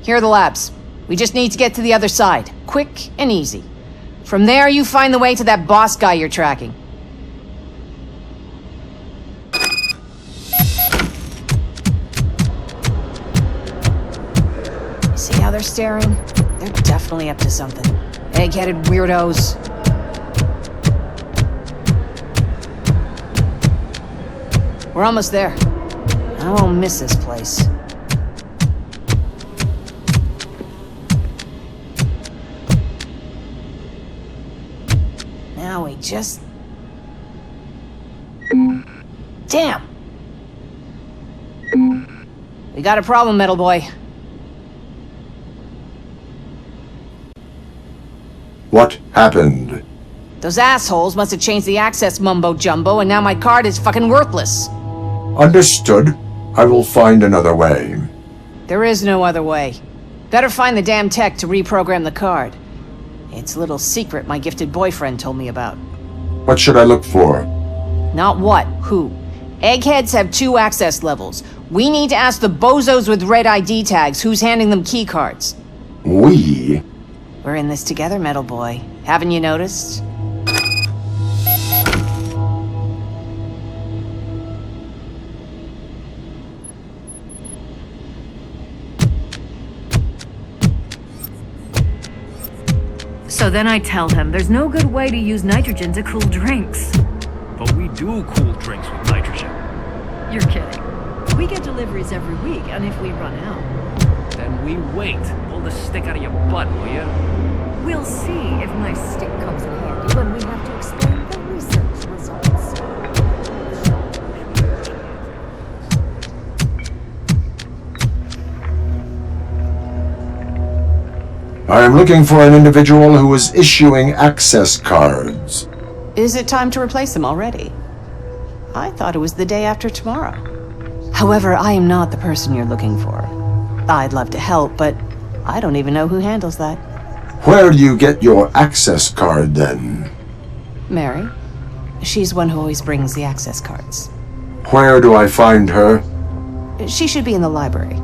Here are the labs. We just need to get to the other side. Quick and easy. From there, you find the way to that boss guy you're tracking. See how they're staring? They're definitely up to something. Egg-headed weirdos. We're almost there. I won't miss this place. Now we just... Damn! We got a problem, Metal Boy. What happened? Those assholes must have changed the access mumbo-jumbo, and now my card is fucking worthless. Understood. I will find another way. There is no other way. Better find the damn tech to reprogram the card. It's a little secret my gifted boyfriend told me about. What should I look for? Not what, who. Eggheads have 2 access levels. We need to ask the bozos with red ID tags who's handing them keycards. We? We're in this together, Metal Boy. Haven't you noticed? So then I tell him there's no good way to use nitrogen to cool drinks. But we do cool drinks with nitrogen. You're kidding. We get deliveries every week, and if we run out... Then we wait. Pull the stick out of your butt, will ya? We'll see if my stick comes in handy when we have to explain the research results. I am looking for an individual who is issuing access cards. Is it time to replace them already? I thought it was the day after tomorrow. However, I am not the person you're looking for. I'd love to help, but I don't even know who handles that. Where do you get your access card, then? Mary. She's one who always brings the access cards. Where do I find her? She should be in the library.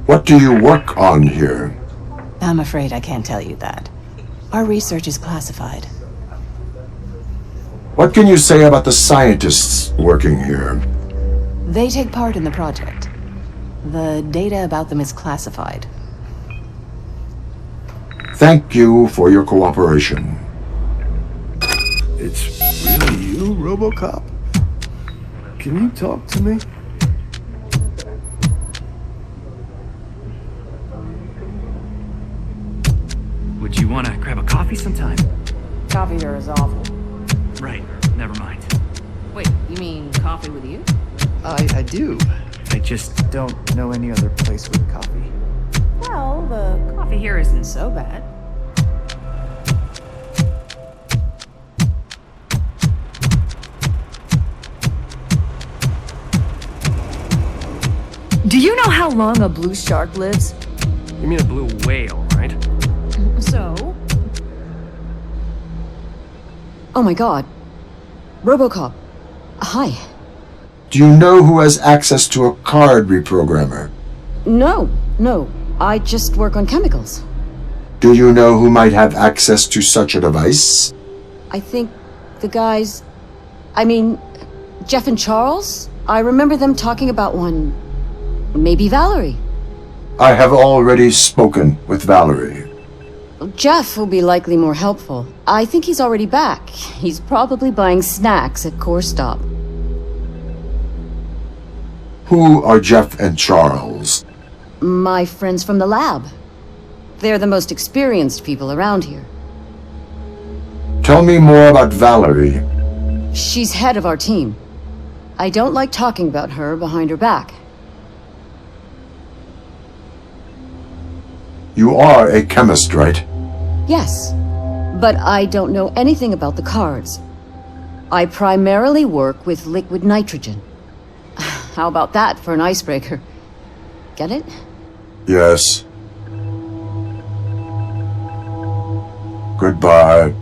What do you work on here? I'm afraid I can't tell you that. Our research is classified. What can you say about the scientists working here? They take part in the project. The data about them is classified. Thank you for your cooperation. It's really you, Robocop? Can you talk to me? Would you want to grab a coffee sometime? Coffee here is awful. Right, never mind. Wait, you mean coffee with you? I do. I just don't know any other place with coffee. Well, the coffee here isn't so bad. Do you know how long a blue shark lives? You mean a blue whale, right? So? Oh my god. Robocop. Hi. Do you know who has access to a card reprogrammer? No. I just work on chemicals. Do you know who might have access to such a device? I think the guys... I mean, Jeff and Charles? I remember them talking about one. Maybe Valerie. I have already spoken with Valerie. Jeff will be likely more helpful. I think he's already back. He's probably buying snacks at Core Stop. Who are Jeff and Charles? My friends from the lab. They're the most experienced people around here. Tell me more about Valerie. She's head of our team. I don't like talking about her behind her back. You are a chemist, right? Yes, but I don't know anything about the cards. I primarily work with liquid nitrogen. How about that for an icebreaker? Get it? Yes. Goodbye.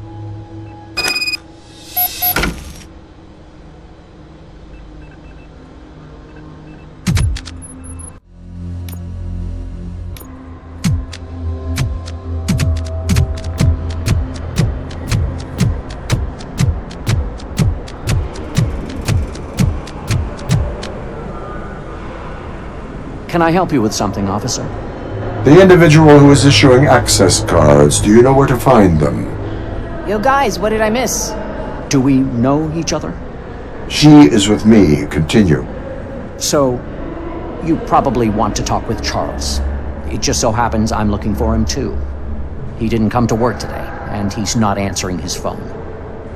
Can I help you with something, officer? The individual who is issuing access cards, do you know where to find them? Yo, guys, what did I miss? Do we know each other? She is with me. Continue. So, you probably want to talk with Charles. It just so happens I'm looking for him too. He didn't come to work today, and he's not answering his phone.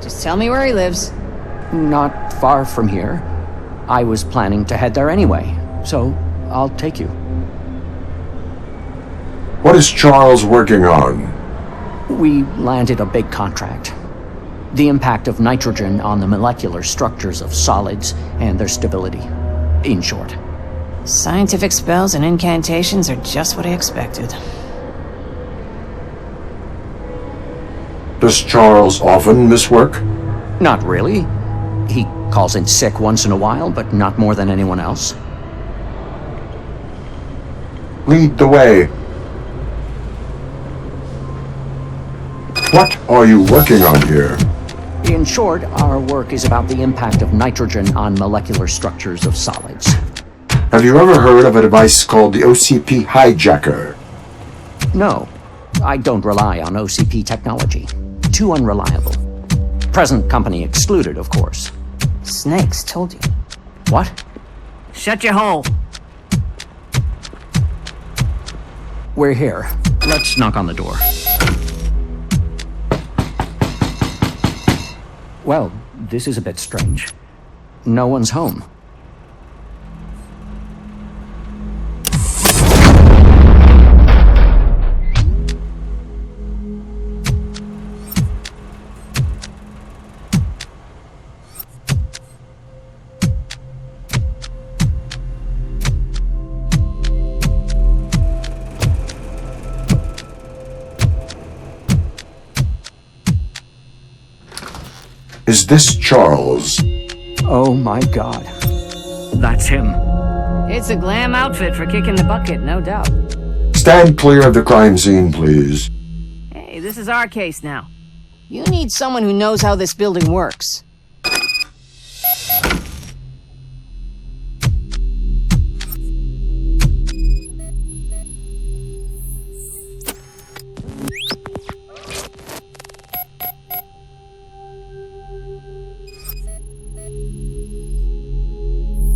Just tell me where he lives. Not far from here. I was planning to head there anyway, so I'll take you. What is Charles working on? We landed a big contract. The impact of nitrogen on the molecular structures of solids and their stability. In short. Scientific spells and incantations are just what I expected. Does Charles often miss work? Not really. He calls in sick once in a while, but not more than anyone else. Lead the way. What are you working on here? In short, our work is about the impact of nitrogen on molecular structures of solids. Have you ever heard of a device called the OCP hijacker? No, I don't rely on OCP technology. Too unreliable. Present company excluded, of course. Snakes, told you. What? Shut your hole. We're here. Let's knock on the door. Well, this is a bit strange. No one's home. Is this Charles? Oh my God. That's him. It's a glam outfit for kicking the bucket, no doubt. Stand clear of the crime scene, please. Hey, this is our case now. You need someone who knows how this building works.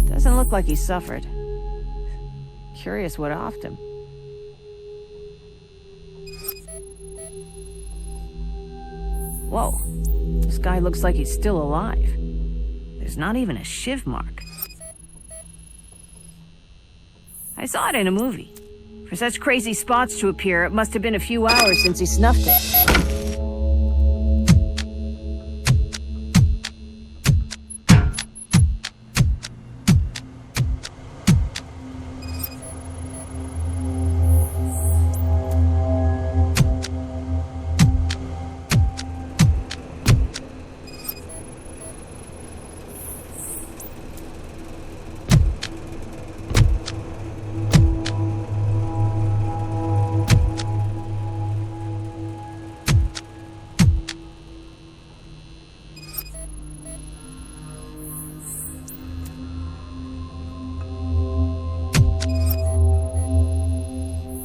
Doesn't look like he suffered. Curious what offed him. Whoa. This guy looks like he's still alive. There's not even a shiv mark. I saw it in a movie. For such crazy spots to appear, it must have been a few hours since he snuffed it.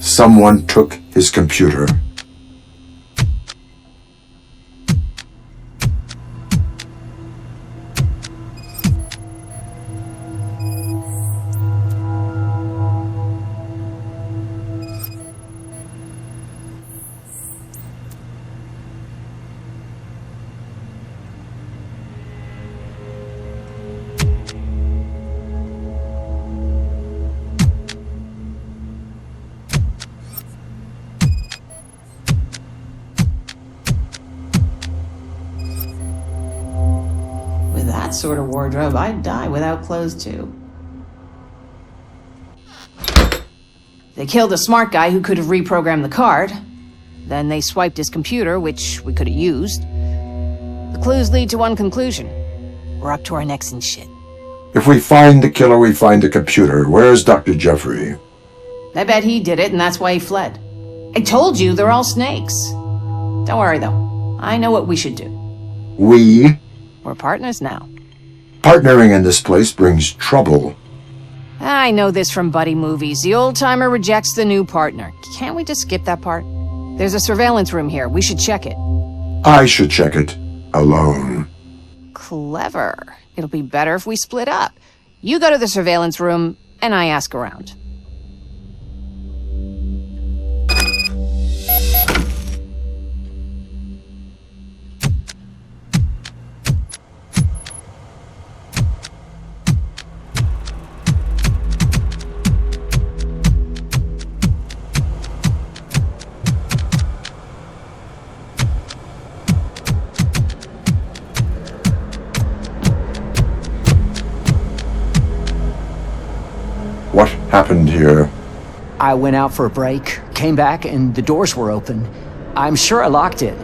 Someone took his computer. With that sort of wardrobe, I'd die without clothes too. They killed a smart guy who could have reprogrammed the card. Then they swiped his computer, which we could have used. The clues lead to one conclusion. We're up to our necks in shit. If we find the killer, we find the computer. Where's Dr. Jeffrey? I bet he did it, and that's why he fled. I told you, they're all snakes. Don't worry, though. I know what we should do. We? We're partners now. Partnering in this place brings trouble. I know this from buddy movies. The old-timer rejects the new partner. Can't we just skip that part? There's a surveillance room here. We should check it. I should check it alone. Clever. It'll be better if we split up. You go to the surveillance room, and I ask around. What happened here? I went out for a break, came back, and the doors were open. I'm sure I locked it.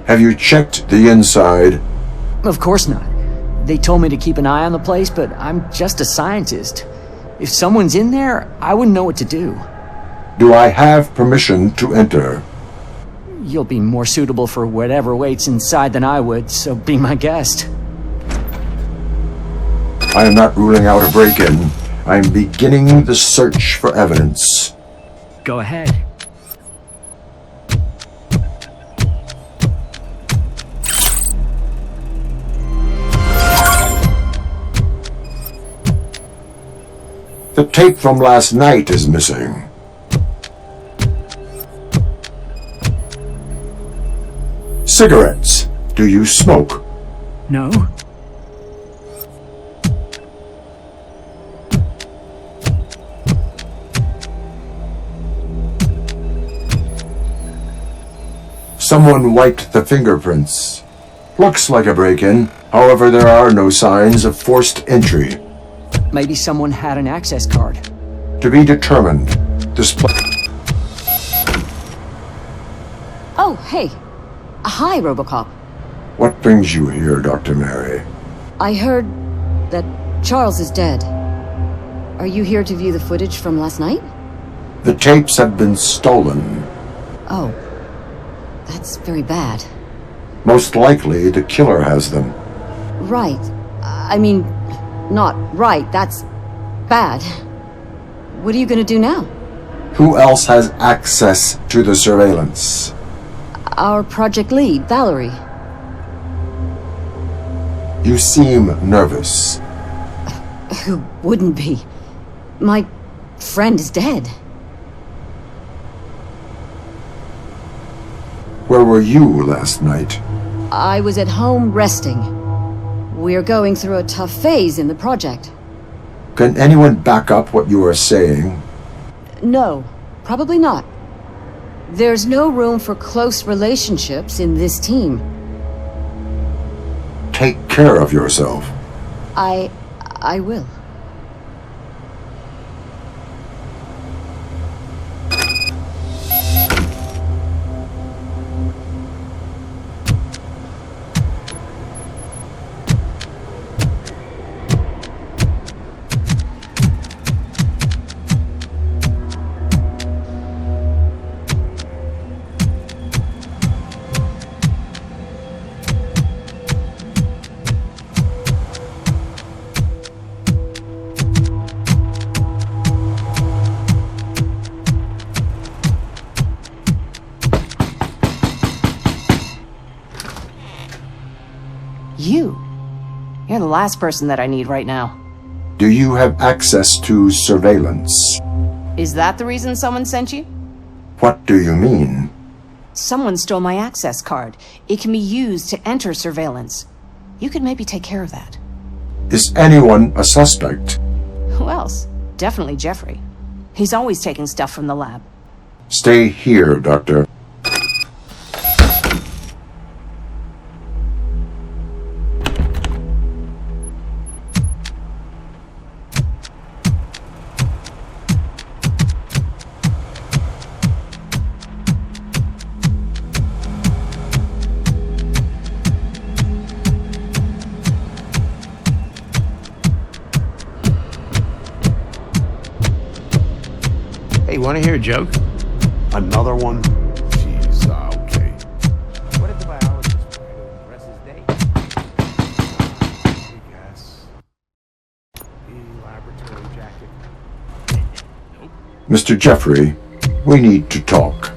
Have you checked the inside? Of course not. They told me to keep an eye on the place, but I'm just a scientist. If someone's in there, I wouldn't know what to do. Do I have permission to enter? You'll be more suitable for whatever waits inside than I would, so be my guest. I am not ruling out a break-in. I am beginning the search for evidence. Go ahead. The tape from last night is missing. Cigarettes. Do you smoke? No? Someone wiped the fingerprints. Looks like a break-in. However, there are no signs of forced entry. Maybe someone had an access card. To be determined. Display. Oh, hey. Hi, Robocop. What brings you here, Dr. Mary? I heard that Charles is dead. Are you here to view the footage from last night? The tapes have been stolen. Oh. That's very bad. Most likely, the killer has them. Right. I mean, not right. That's bad. What are you gonna do now? Who else has access to the surveillance? Our project lead, Valerie. You seem nervous. Who wouldn't be? My friend is dead. Where were you last night? I was at home resting. We're going through a tough phase in the project. Can anyone back up what you are saying? No, probably not. There's no room for close relationships in this team. Take care of yourself. I will. You're the last person that I need right now. Do you have access to surveillance? Is that the reason someone sent you? What do you mean? Someone stole my access card. It can be used to enter surveillance. You could maybe take care of that. Is anyone a suspect? Who else? Definitely Jeffrey. He's always taking stuff from the lab. Stay here, Doctor. Hey, want to hear a joke? Another one? Jeez, okay. What did the biologist try to impress his date? I guess. The laboratory jacket. Mr. Jeffrey, we need to talk.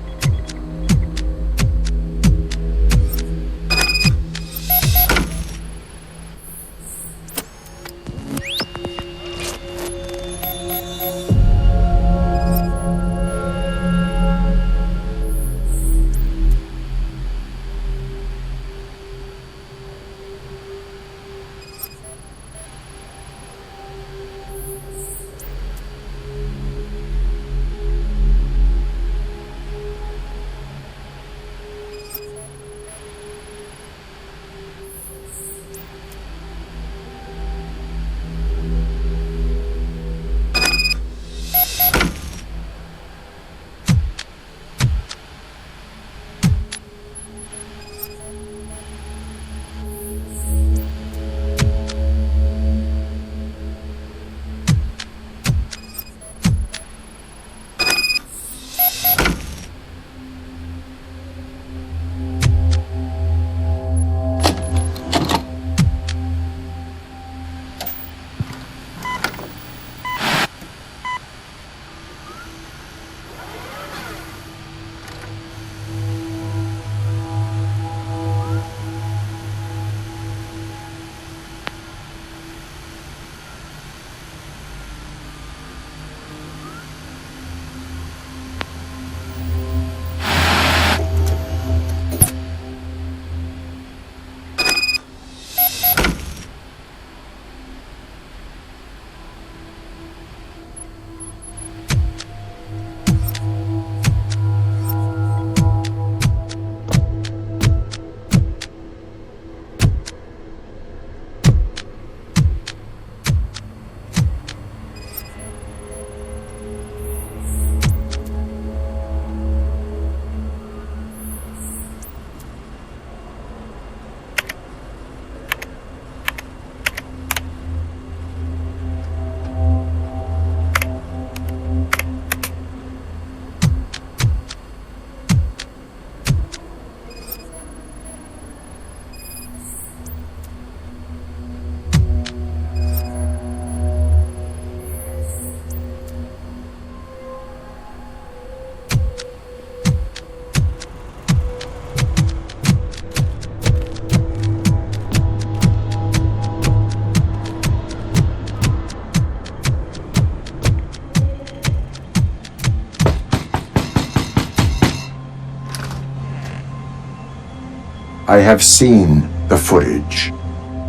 I have seen the footage.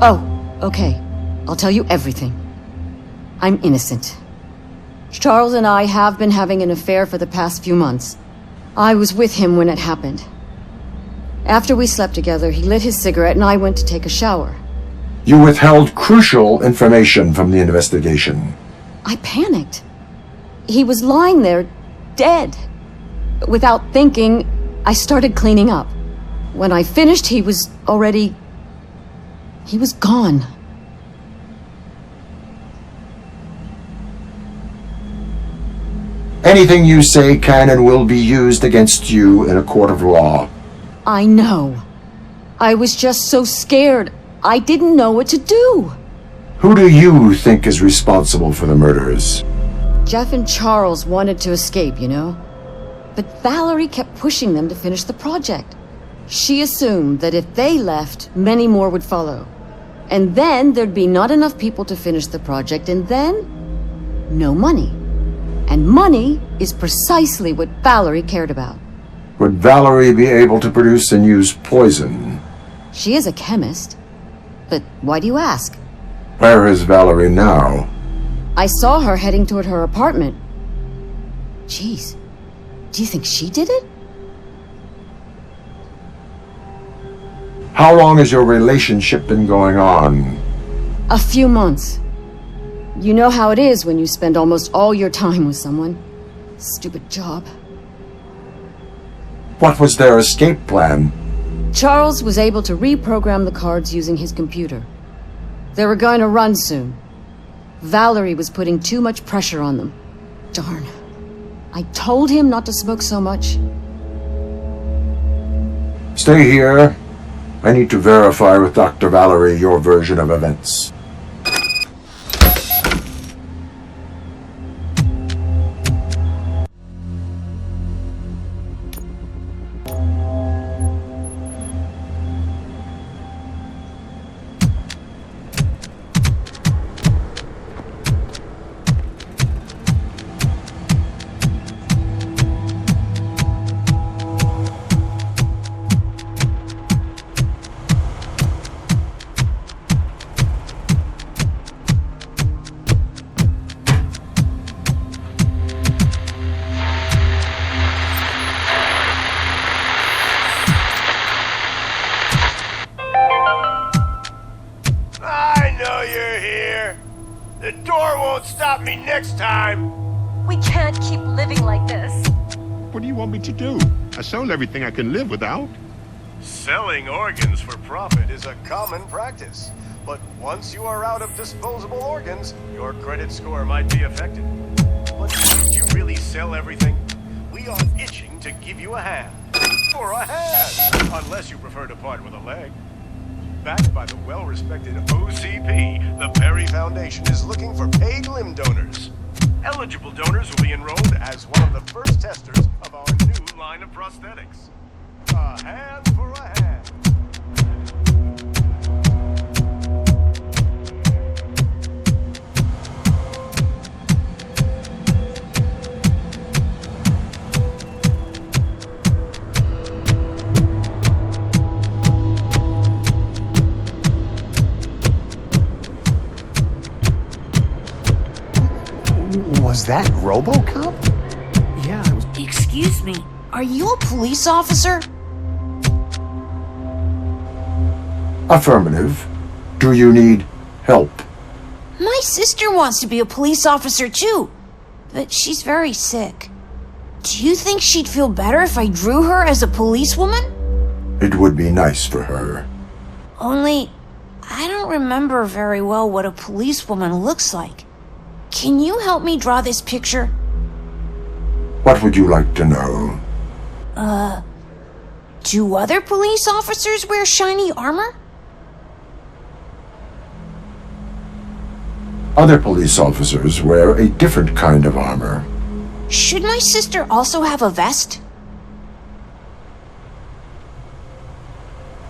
Oh, okay. I'll tell you everything. I'm innocent. Charles and I have been having an affair for the past few months. I was with him when it happened. After we slept together, he lit his cigarette and I went to take a shower. You withheld crucial information from the investigation. I panicked. He was lying there, dead. Without thinking, I started cleaning up. When I finished, he was already... he was gone. Anything you say can and will be used against you in a court of law. I know. I was just so scared. I didn't know what to do. Who do you think is responsible for the murders? Jeff and Charles wanted to escape, you know? But Valerie kept pushing them to finish the project. She assumed that if they left, many more would follow. And then there'd be not enough people to finish the project, and then... no money. And money is precisely what Valerie cared about. Would Valerie be able to produce and use poison? She is a chemist. But why do you ask? Where is Valerie now? I saw her heading toward her apartment. Jeez. Do you think she did it? How long has your relationship been going on? A few months. You know how it is when you spend almost all your time with someone. Stupid job. What was their escape plan? Charles was able to reprogram the cards using his computer. They were going to run soon. Valerie was putting too much pressure on them. Darn. I told him not to smoke so much. Stay here. I need to verify with Dr. Valerie your version of events. The door won't stop me next time! We can't keep living like this. What do you want me to do? I sold everything I can live without. Selling organs for profit is a common practice. But once you are out of disposable organs, your credit score might be affected. But did you really sell everything? We are itching to give you a hand. For a hand! Unless you prefer to part with a leg. Backed by the well-respected OCP, the Perry Foundation is looking for paid limb donors. Eligible donors will be enrolled as one of the first testers of our new line of prosthetics. A hand for a hand. Was that Robocop? Yeah, it was. Excuse me, are you a police officer? Affirmative. Do you need help? My sister wants to be a police officer too, but she's very sick. Do you think she'd feel better if I drew her as a policewoman? It would be nice for her. Only, I don't remember very well what a policewoman looks like. Can you help me draw this picture? What would you like to know? Do other police officers wear shiny armor? Other police officers wear a different kind of armor. Should my sister also have a vest?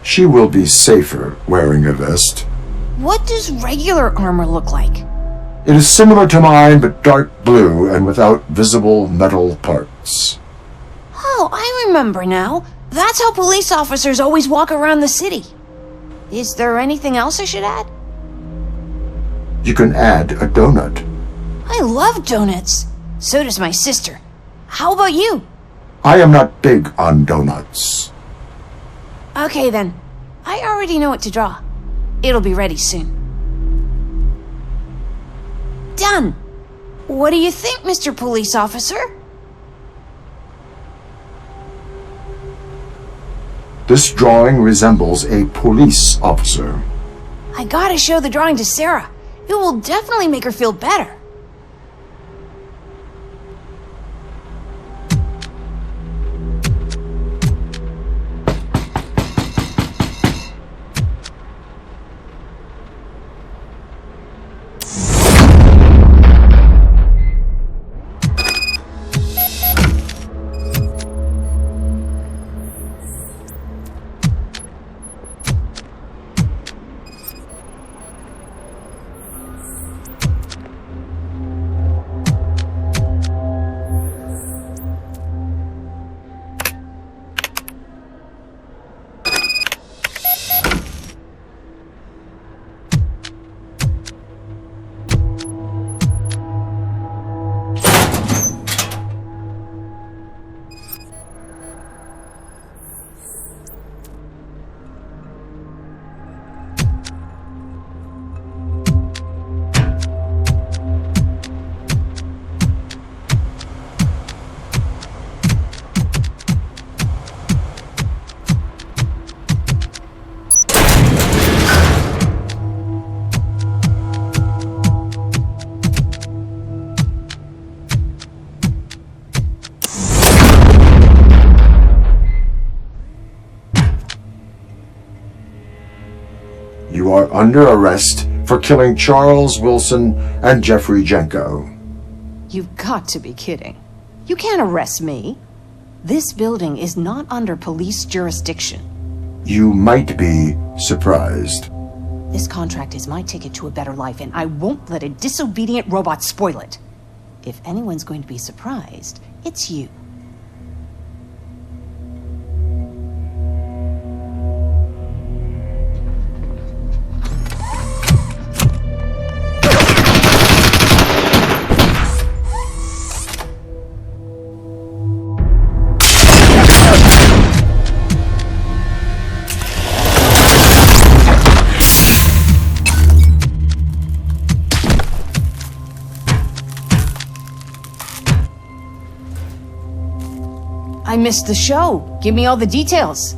She will be safer wearing a vest. What does regular armor look like? It is similar to mine, but dark blue and without visible metal parts. Oh, I remember now. That's how police officers always walk around the city. Is there anything else I should add? You can add a donut. I love donuts. So does my sister. How about you? I am not big on donuts. Okay then. I already know what to draw. It'll be ready soon. Done. What do you think, Mr. Police Officer? This drawing resembles a police officer. I gotta show the drawing to Sarah. It will definitely make her feel better. You are under arrest for killing Charles Wilson and Jeffrey Jenko. You've got to be kidding. You can't arrest me. This building is not under police jurisdiction. You might be surprised. This contract is my ticket to a better life, and I won't let a disobedient robot spoil it. If anyone's going to be surprised, it's you. missed the show. Give me all the details.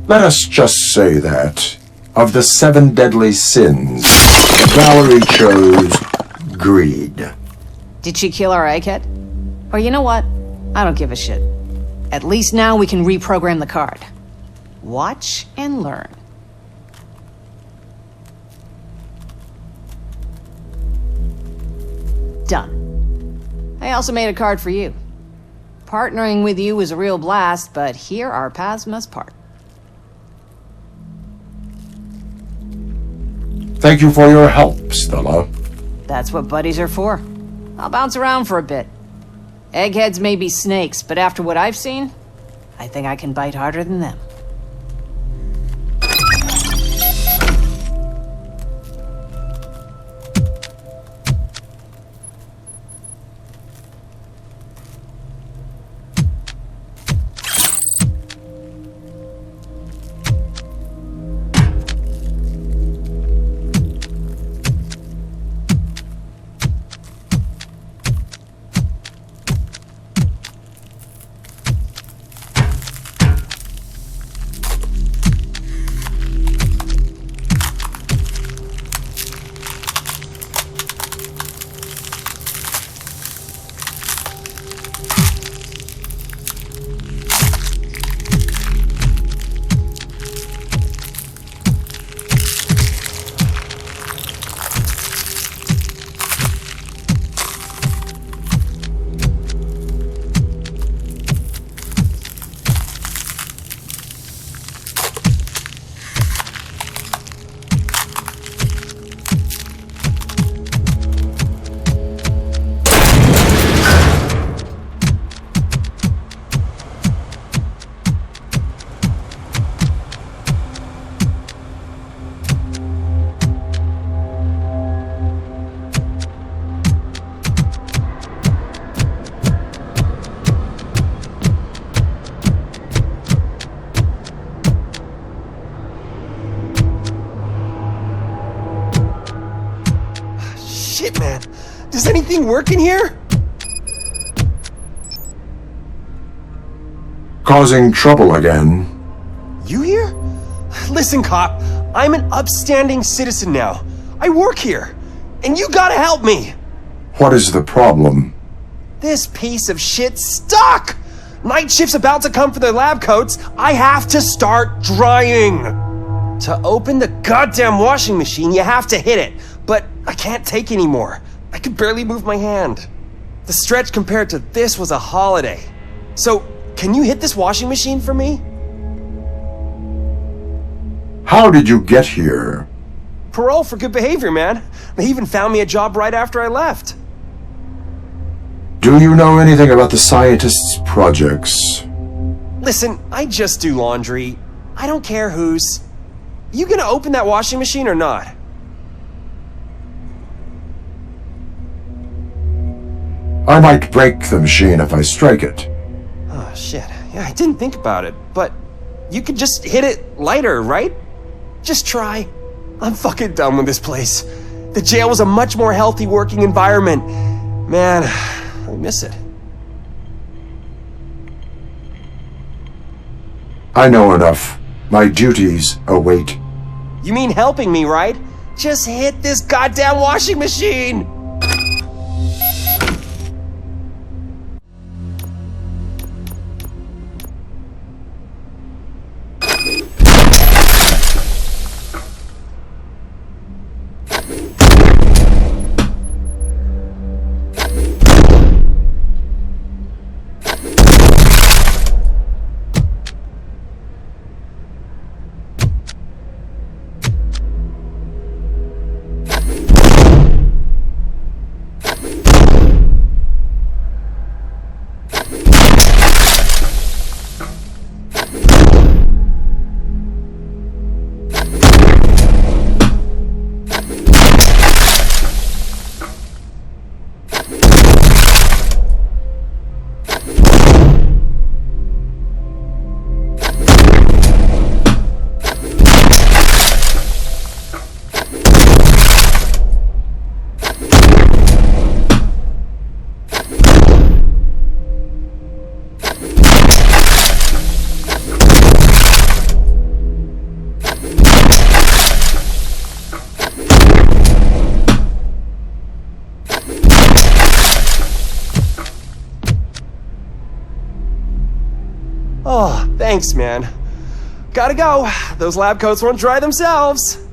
Let us just say that, of the 7 deadly sins, Valerie chose greed. Did she kill our egghead? Or you know what? I don't give a shit. At least now we can reprogram the card. Watch and learn. Done. I also made a card for you. Partnering with you was a real blast, but here our paths must part. Thank you for your help, Stella. That's what buddies are for. I'll bounce around for a bit. Eggheads may be snakes, but after what I've seen, I think I can bite harder than them. Shit, man. Does anything work in here? Causing trouble again. You here? Listen, cop. I'm an upstanding citizen now. I work here. And you gotta help me. What is the problem? This piece of shit's stuck! Night shift's about to come for their lab coats. I have to start drying. To open the goddamn washing machine, you have to hit it. But I can't take anymore. I could barely move my hand. The stretch compared to this was a holiday. So, can you hit this washing machine for me? How did you get here? Parole for good behavior, man. They even found me a job right after I left. Do you know anything about the scientists' projects? Listen, I just do laundry. I don't care whose. You gonna open that washing machine or not? I might break the machine if I strike it. Oh, shit. Yeah, I didn't think about it, but you could just hit it lighter, right? Just try. I'm fucking done with this place. The jail was a much more healthy working environment. Man, I miss it. I know enough. My duties await. You mean helping me, right? Just hit this goddamn washing machine! Thanks, man. Gotta go. Those lab coats won't dry themselves.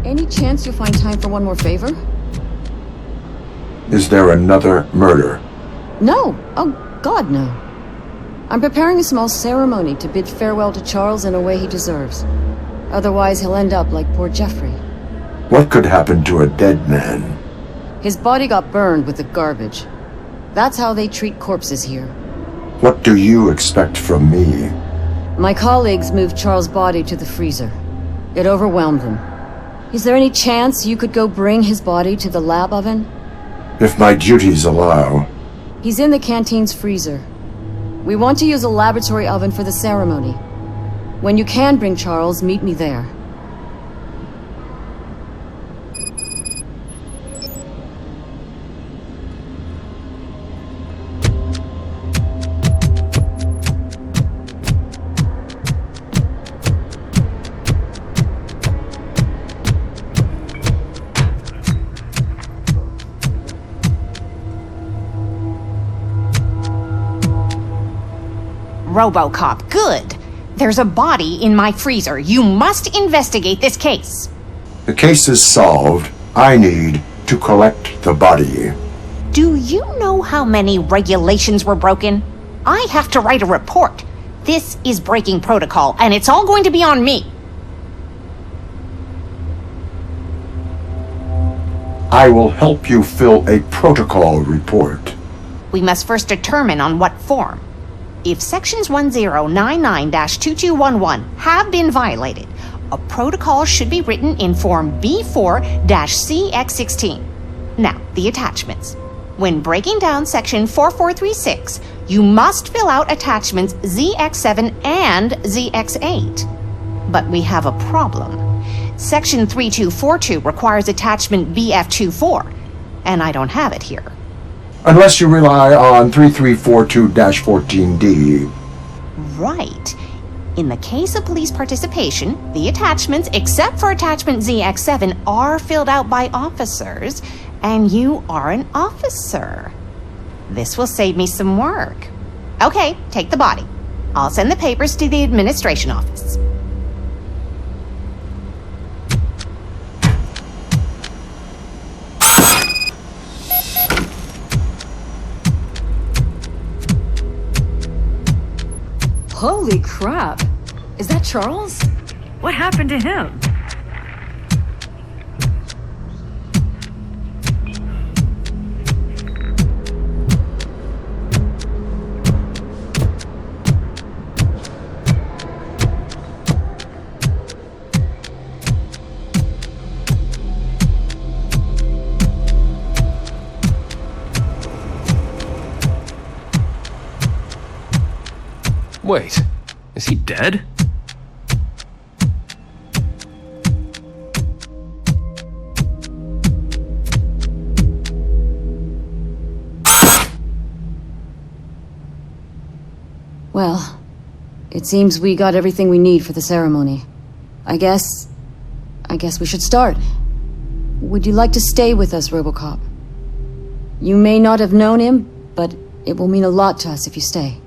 Any chance you'll find time for one more favor? Is there another murder? No. Oh, God, no. I'm preparing a small ceremony to bid farewell to Charles in a way he deserves. Otherwise, he'll end up like poor Jeffrey. What could happen to a dead man? His body got burned with the garbage. That's how they treat corpses here. What do you expect from me? My colleagues moved Charles' body to the freezer. It overwhelmed them. Is there any chance you could go bring his body to the lab oven? If my duties allow. He's in the canteen's freezer. We want to use a laboratory oven for the ceremony. When you can bring Charles, meet me there. Robocop, good. There's a body in my freezer. You must investigate this case. The case is solved. I need to collect the body. Do you know how many regulations were broken? I have to write a report. This is breaking protocol, and it's all going to be on me. I will help you fill a protocol report. We must first determine on what form. If sections 1099-2211 have been violated, a protocol should be written in form B4-CX16. Now, the attachments. When breaking down section 4436, you must fill out attachments ZX7 and ZX8. But we have a problem. Section 3242 requires attachment BF24, and I don't have it here. Unless you rely on 3342-14D. Right. In the case of police participation, the attachments, except for attachment ZX7, are filled out by officers, and you are an officer. This will save me some work. Okay, take the body. I'll send the papers to the administration office. Holy crap! Is that Charles? What happened to him? Wait, is he dead? Well, it seems we got everything we need for the ceremony. I guess we should start. Would you like to stay with us, Robocop? You may not have known him, but it will mean a lot to us if you stay.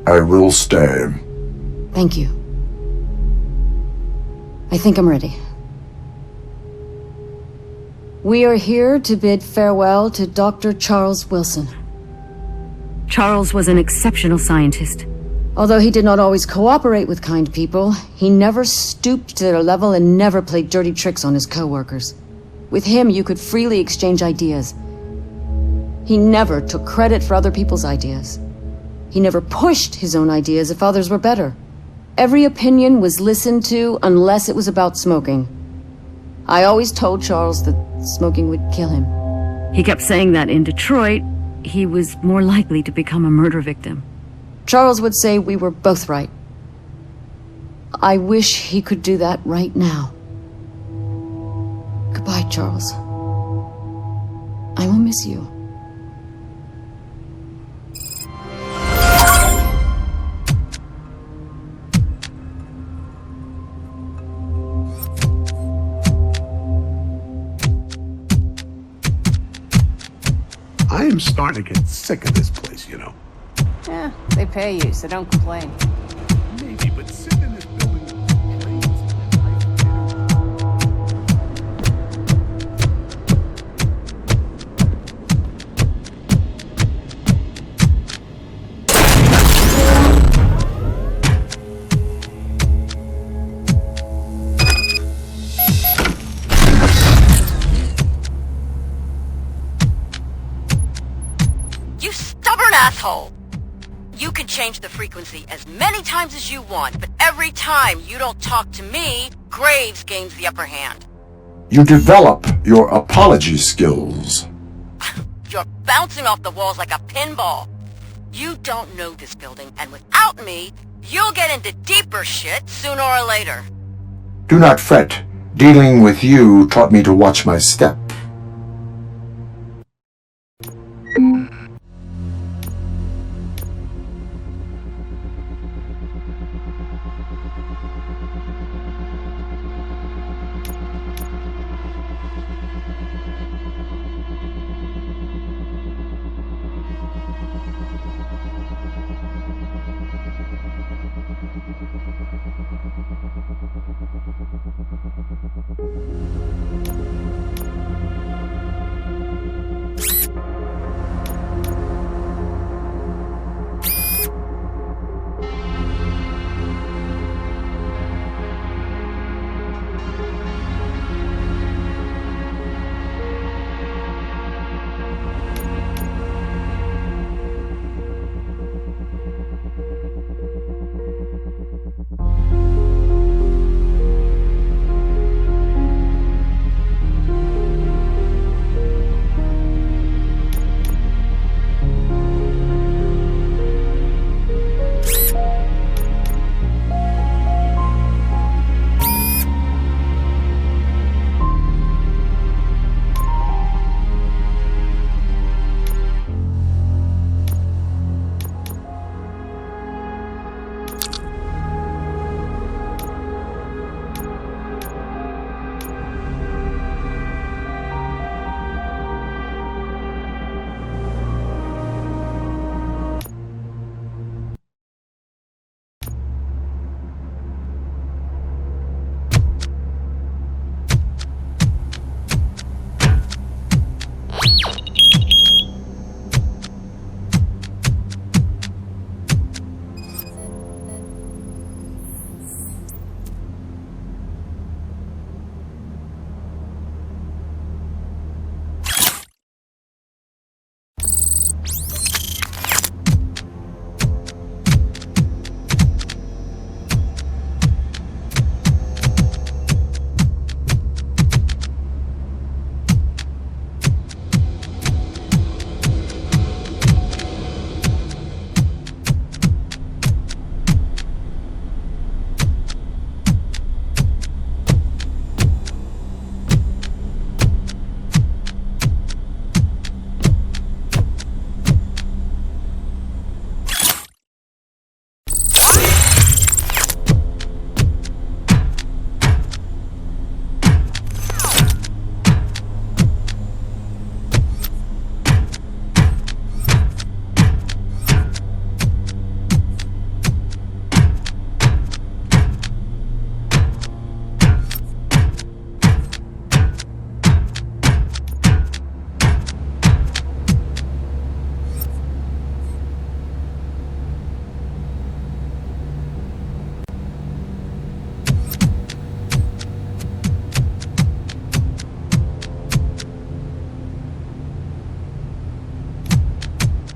I will stay. Thank you. I think I'm ready. We are here to bid farewell to Dr. Charles Wilson. Charles was an exceptional scientist. Although he did not always cooperate with kind people, he never stooped to their level and never played dirty tricks on his co-workers. With him, you could freely exchange ideas. He never took credit for other people's ideas. He never pushed his own ideas if others were better. Every opinion was listened to unless it was about smoking. I always told Charles that smoking would kill him. He kept saying that in Detroit, he was more likely to become a murder victim. Charles would say we were both right. I wish he could do that right now. Goodbye, Charles. I will miss you. I'm starting to get sick of this place, you know. Yeah, they pay you, so don't complain. Maybe, but sitting in this building with trains You stubborn asshole! You can change the frequency as many times as you want, but every time you don't talk to me, Graves gains the upper hand. You develop your apology skills. You're bouncing off the walls like a pinball. You don't know this building, and without me, you'll get into deeper shit sooner or later. Do not fret. Dealing with you taught me to watch my step.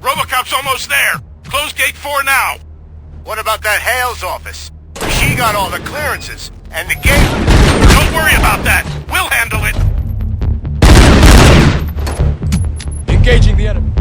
Robocop's almost there. Close gate 4 now. What about that Hale's office? She got all the clearances. And the gate... Don't worry about that. We'll handle it. Engaging the enemy.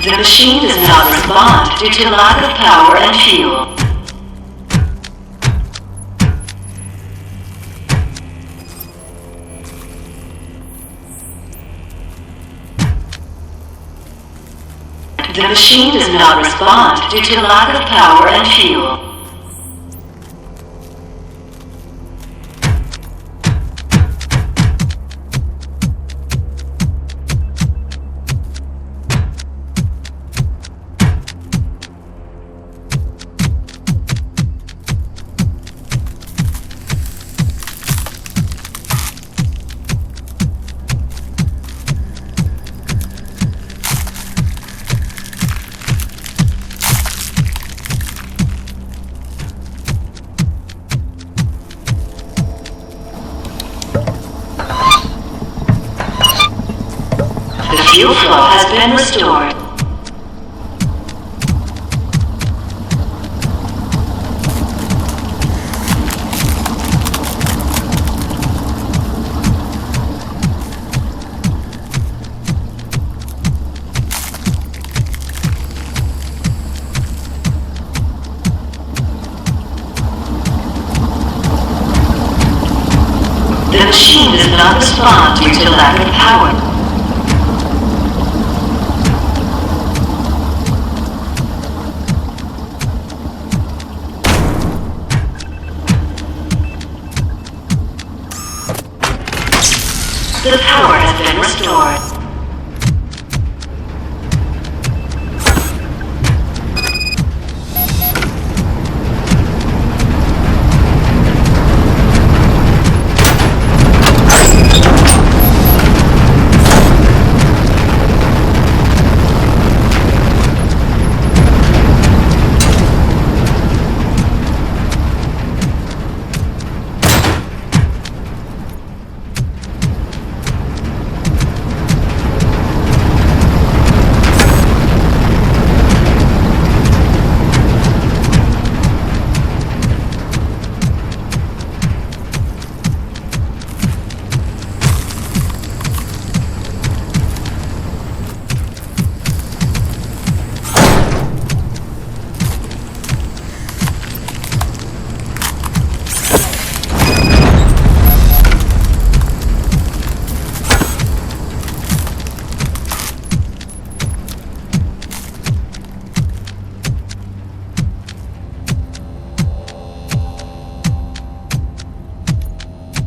The machine does not respond due to lack of power and fuel. The machine does not respond due to lack of power and fuel. Fuel flow has been restored. The machine does not respond due to lack of power. The power has been restored.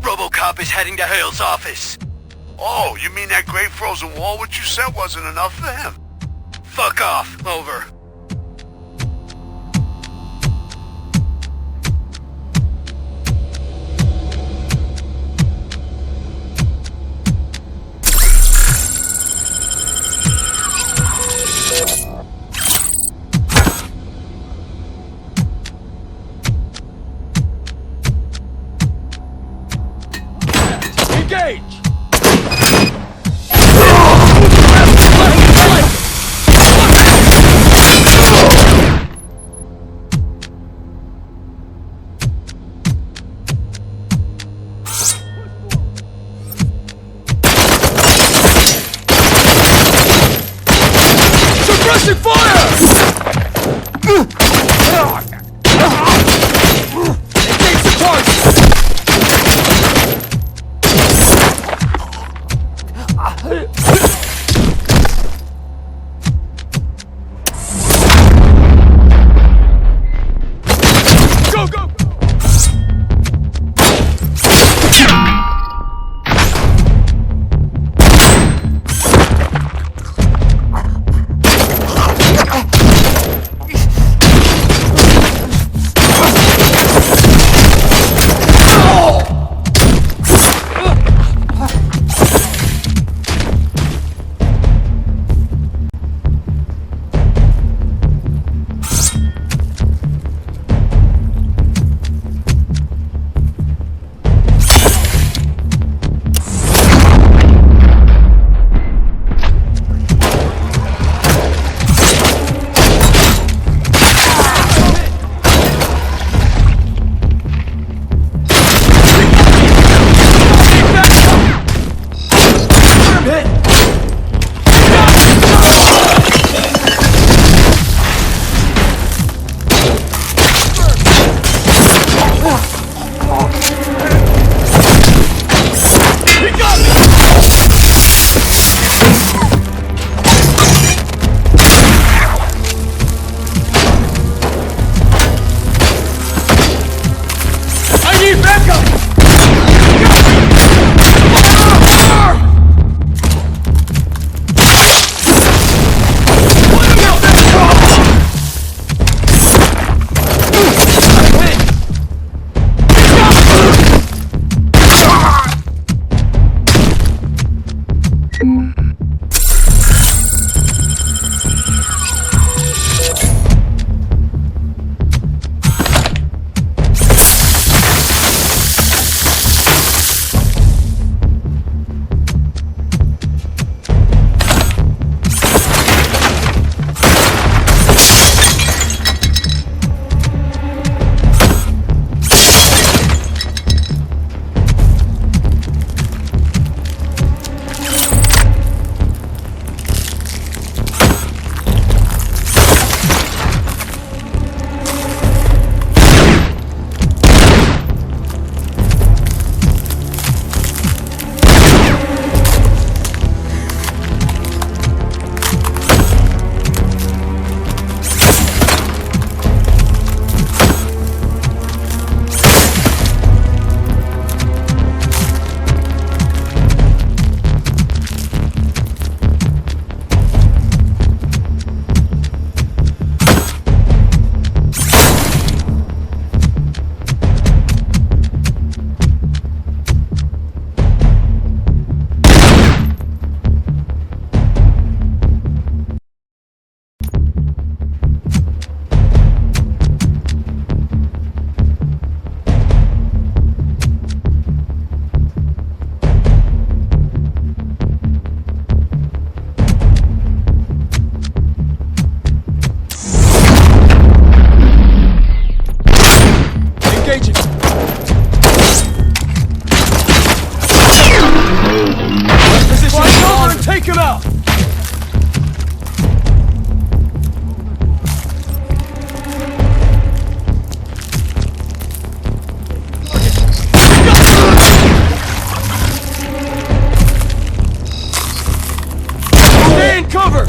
Robocop is heading to Hale's office. Oh, you mean that great frozen wall which you said wasn't enough for him? Fuck off. Over. Engage! Suppressing fire! Engage the target! Take him out! Stay in cover!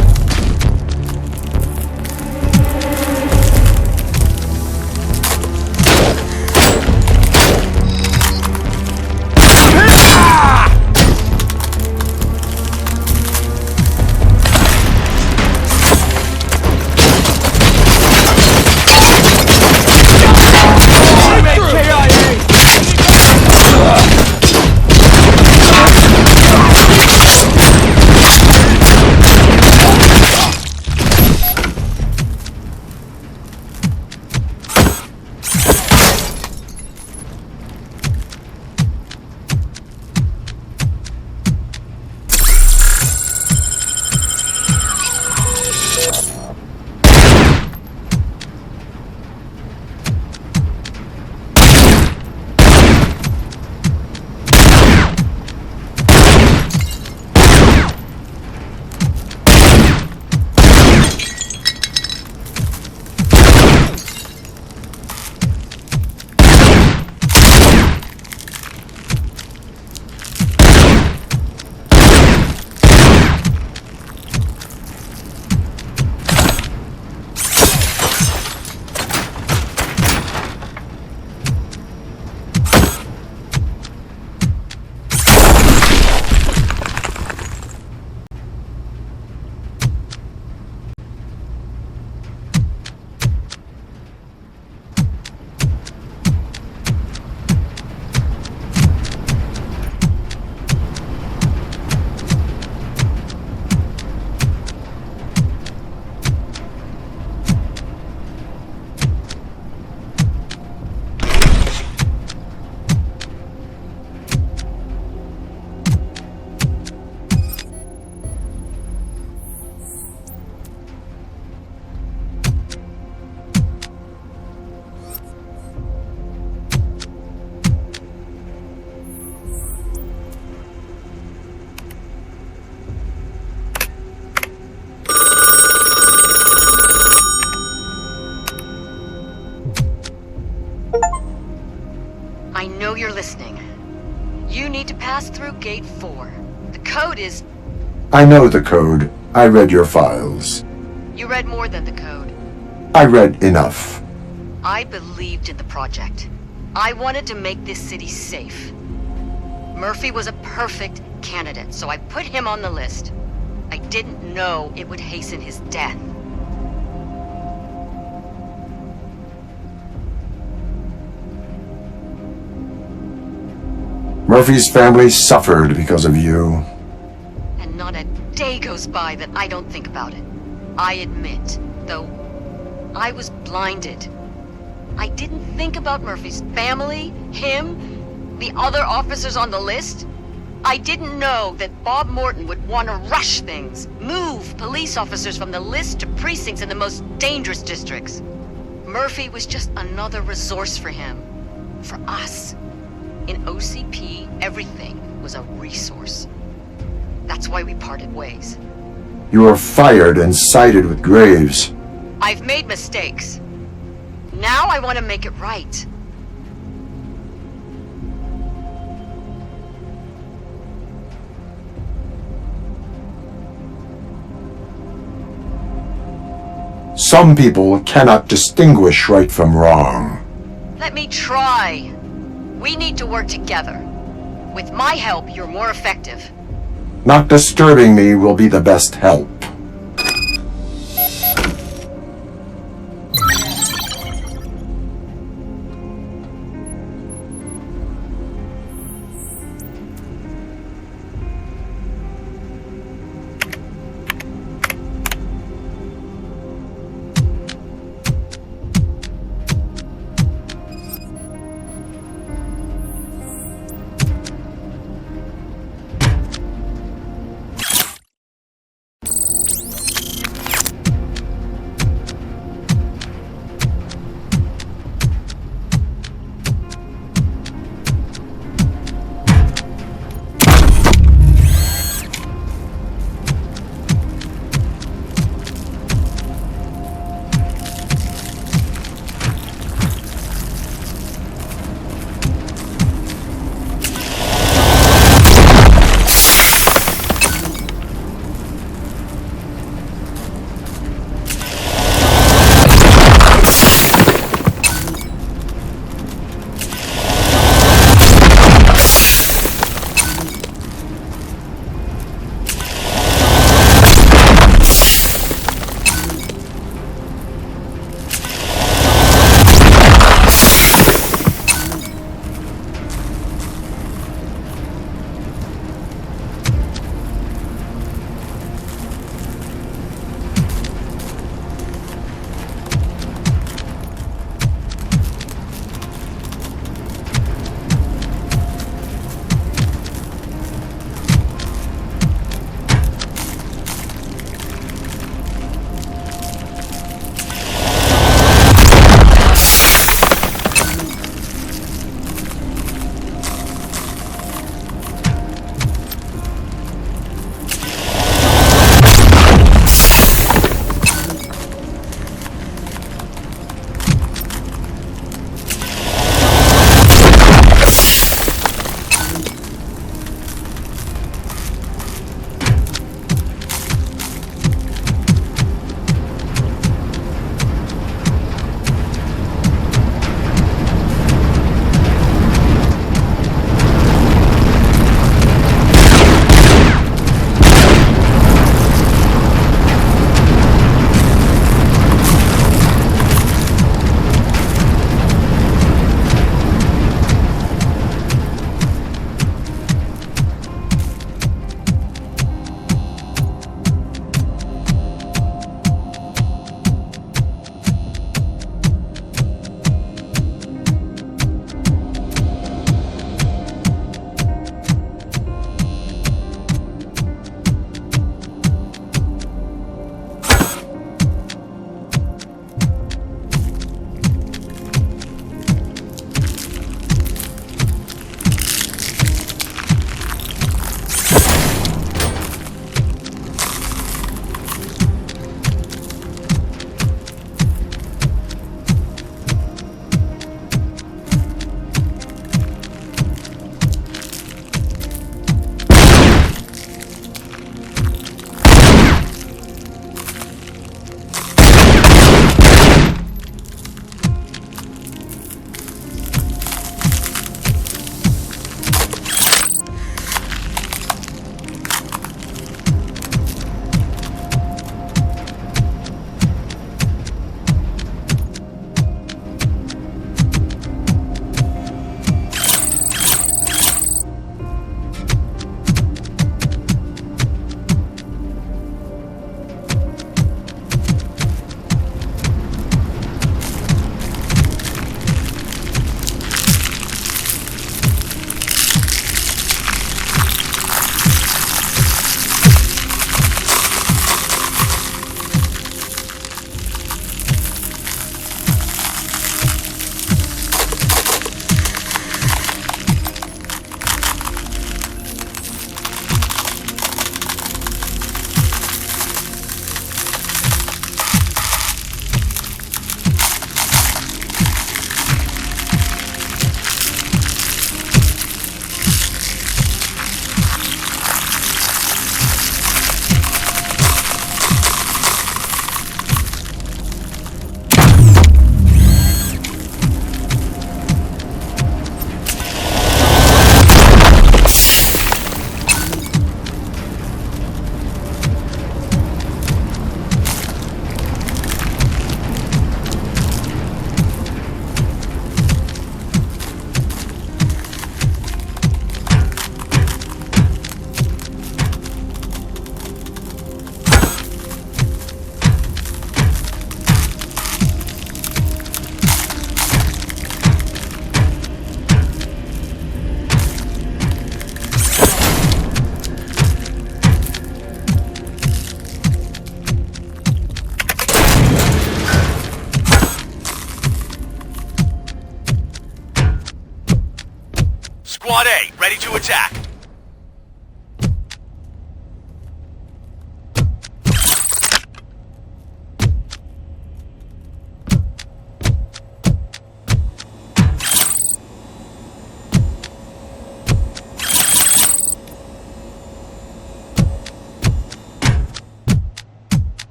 I know you're listening. You need to pass through Gate 4. The code is... I know the code. I read your files. You read more than the code. I read enough. I believed in the project. I wanted to make this city safe. Murphy was a perfect candidate, so I put him on the list. I didn't know it would hasten his death. Murphy's family suffered because of you. And not a day goes by that I don't think about it. I admit, though, I was blinded. I didn't think about Murphy's family, him, the other officers on the list. I didn't know that Bob Morton would want to rush things, move police officers from the list to precincts in the most dangerous districts. Murphy was just another resource for him, for us. In OCP, everything was a resource. That's why we parted ways. You were fired and sided with Graves. I've made mistakes. Now I want to make it right. Some people cannot distinguish right from wrong. Let me try. We need to work together. With my help, you're more effective. Not disturbing me will be the best help.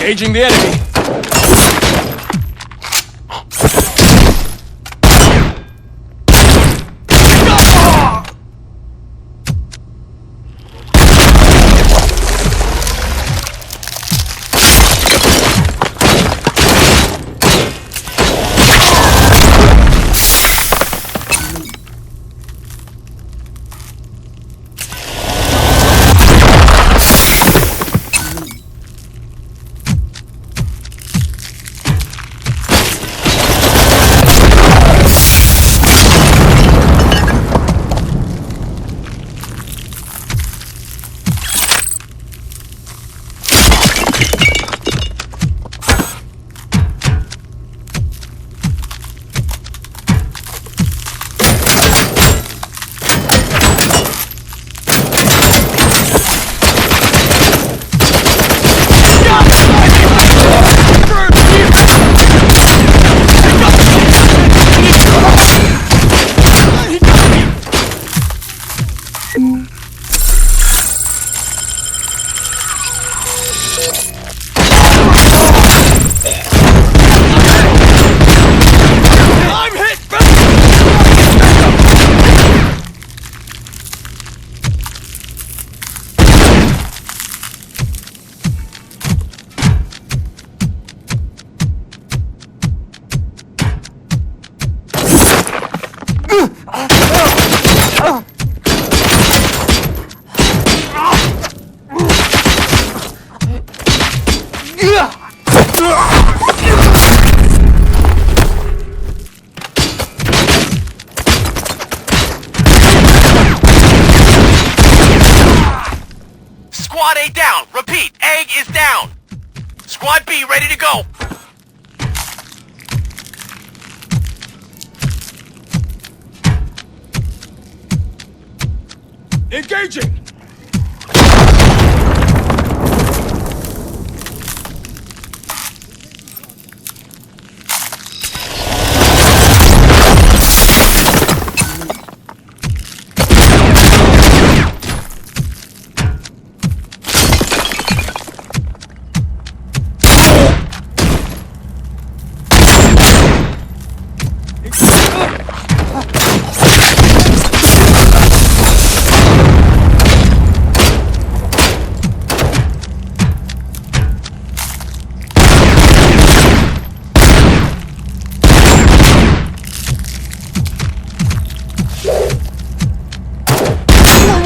Engaging the enemy. Squad A down. Repeat, egg is down. Squad B ready to go. Engaging!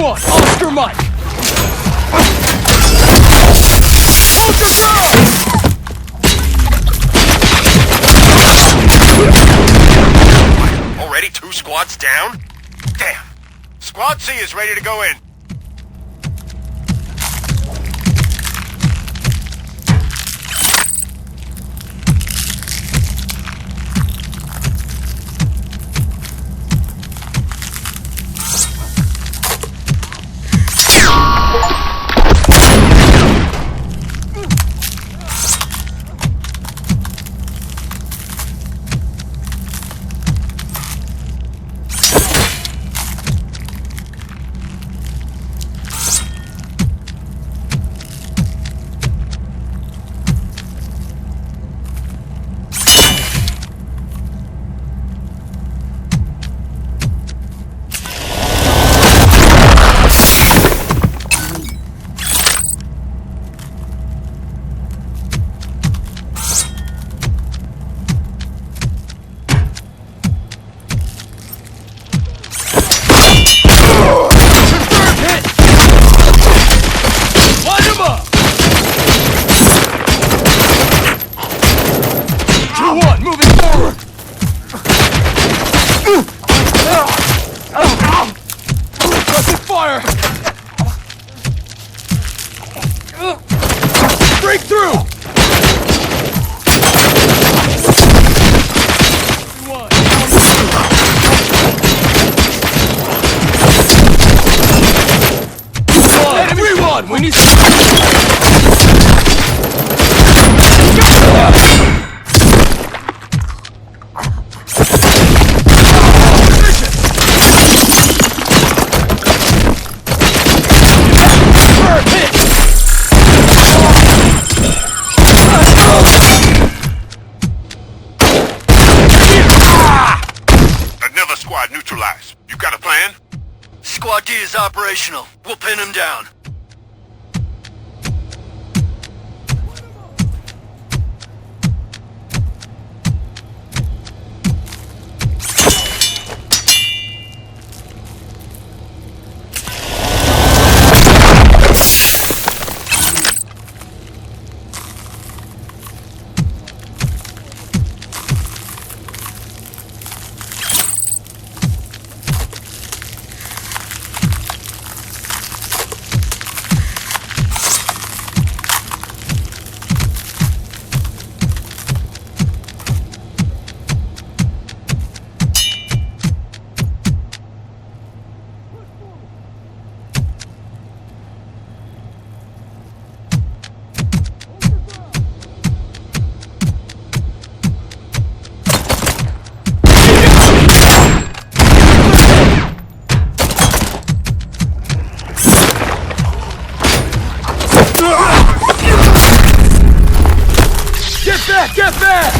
Oscar Mike! Already 2 squads down? Damn. Squad C is ready to go in. Squad D is operational. We'll pin him down. Get back!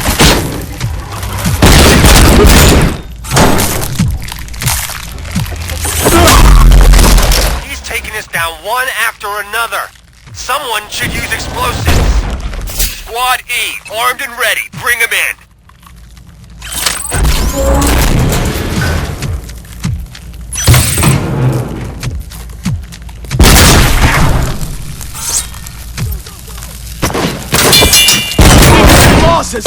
He's taking us down one after another. Someone should use explosives. Squad E, armed and ready. Bring him in. Losses!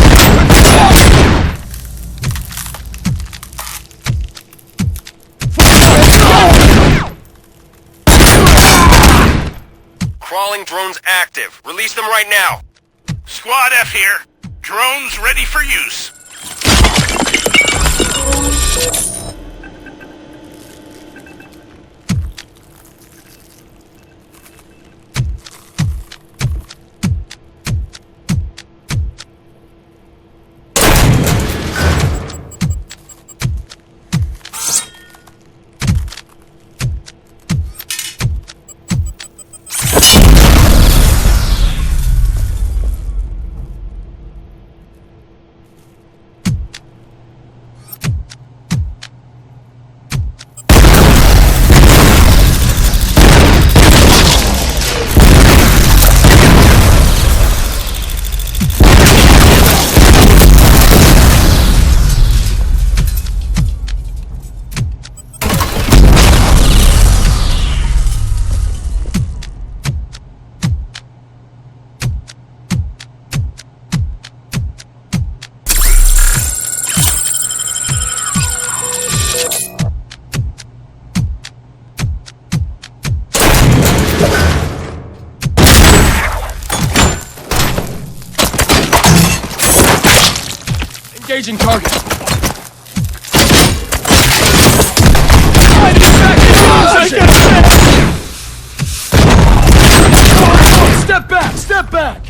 Crawling drones active. Release them right now. Squad F here. Drones ready for use. Engaging target. Step back! Step back!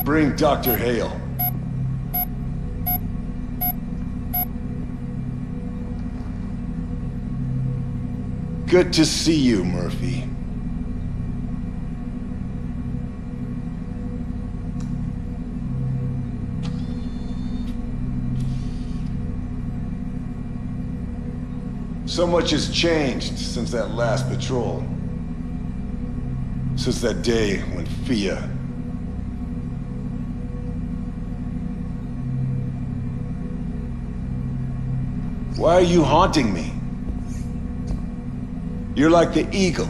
Bring Dr. Hale. Good to see you, Murphy. So much has changed since that last patrol. Since that day when Fia... Why are you haunting me? You're like the eagle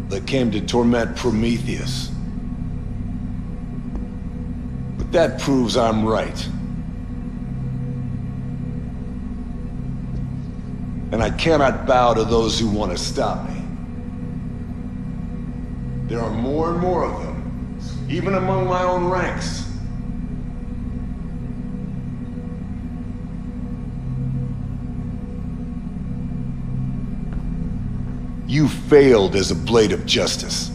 that came to torment Prometheus. But that proves I'm right. And I cannot bow to those who want to stop me. There are more and more of them, even among my own ranks. You failed as a blade of justice.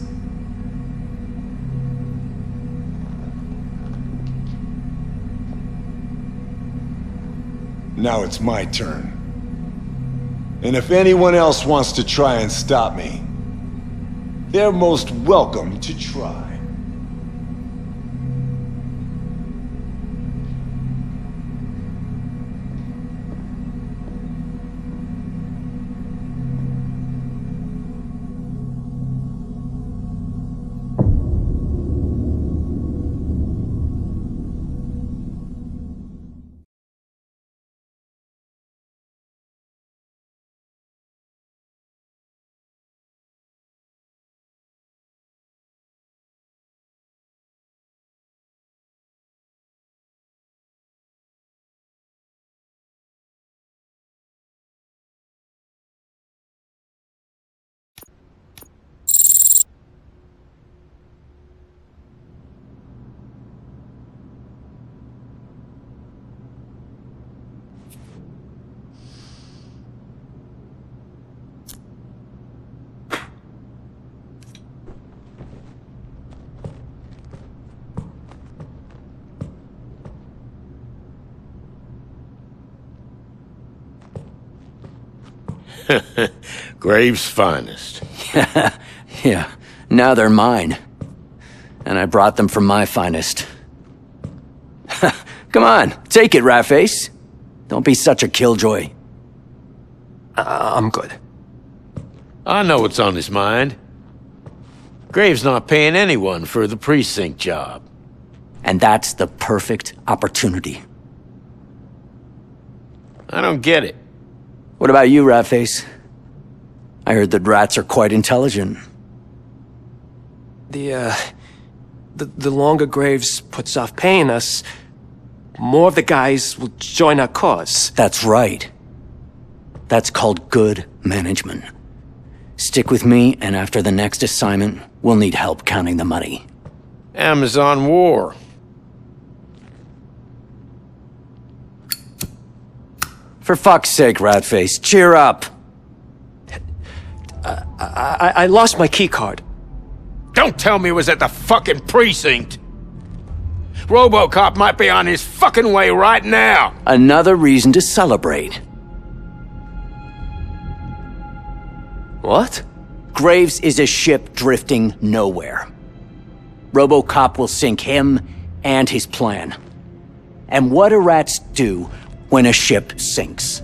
Now it's my turn. And if anyone else wants to try and stop me, they're most welcome to try. Graves' finest. Yeah, now they're mine. And I brought them from my finest. Come on, take it, Ratface. Don't be such a killjoy. I'm good. I know what's on his mind. Graves not paying anyone for the precinct job. And that's the perfect opportunity. I don't get it. What about you, Ratface? I heard that rats are quite intelligent. The longer Graves puts off paying us, more of the guys will join our cause. That's right. That's called good management. Stick with me, and after the next assignment, we'll need help counting the money. Amazon War. For fuck's sake, Ratface, cheer up! I lost my keycard. Don't tell me it was at the fucking precinct! Robocop might be on his fucking way right now! Another reason to celebrate. What? Graves is a ship drifting nowhere. Robocop will sink him and his plan. And what do rats do when a ship sinks?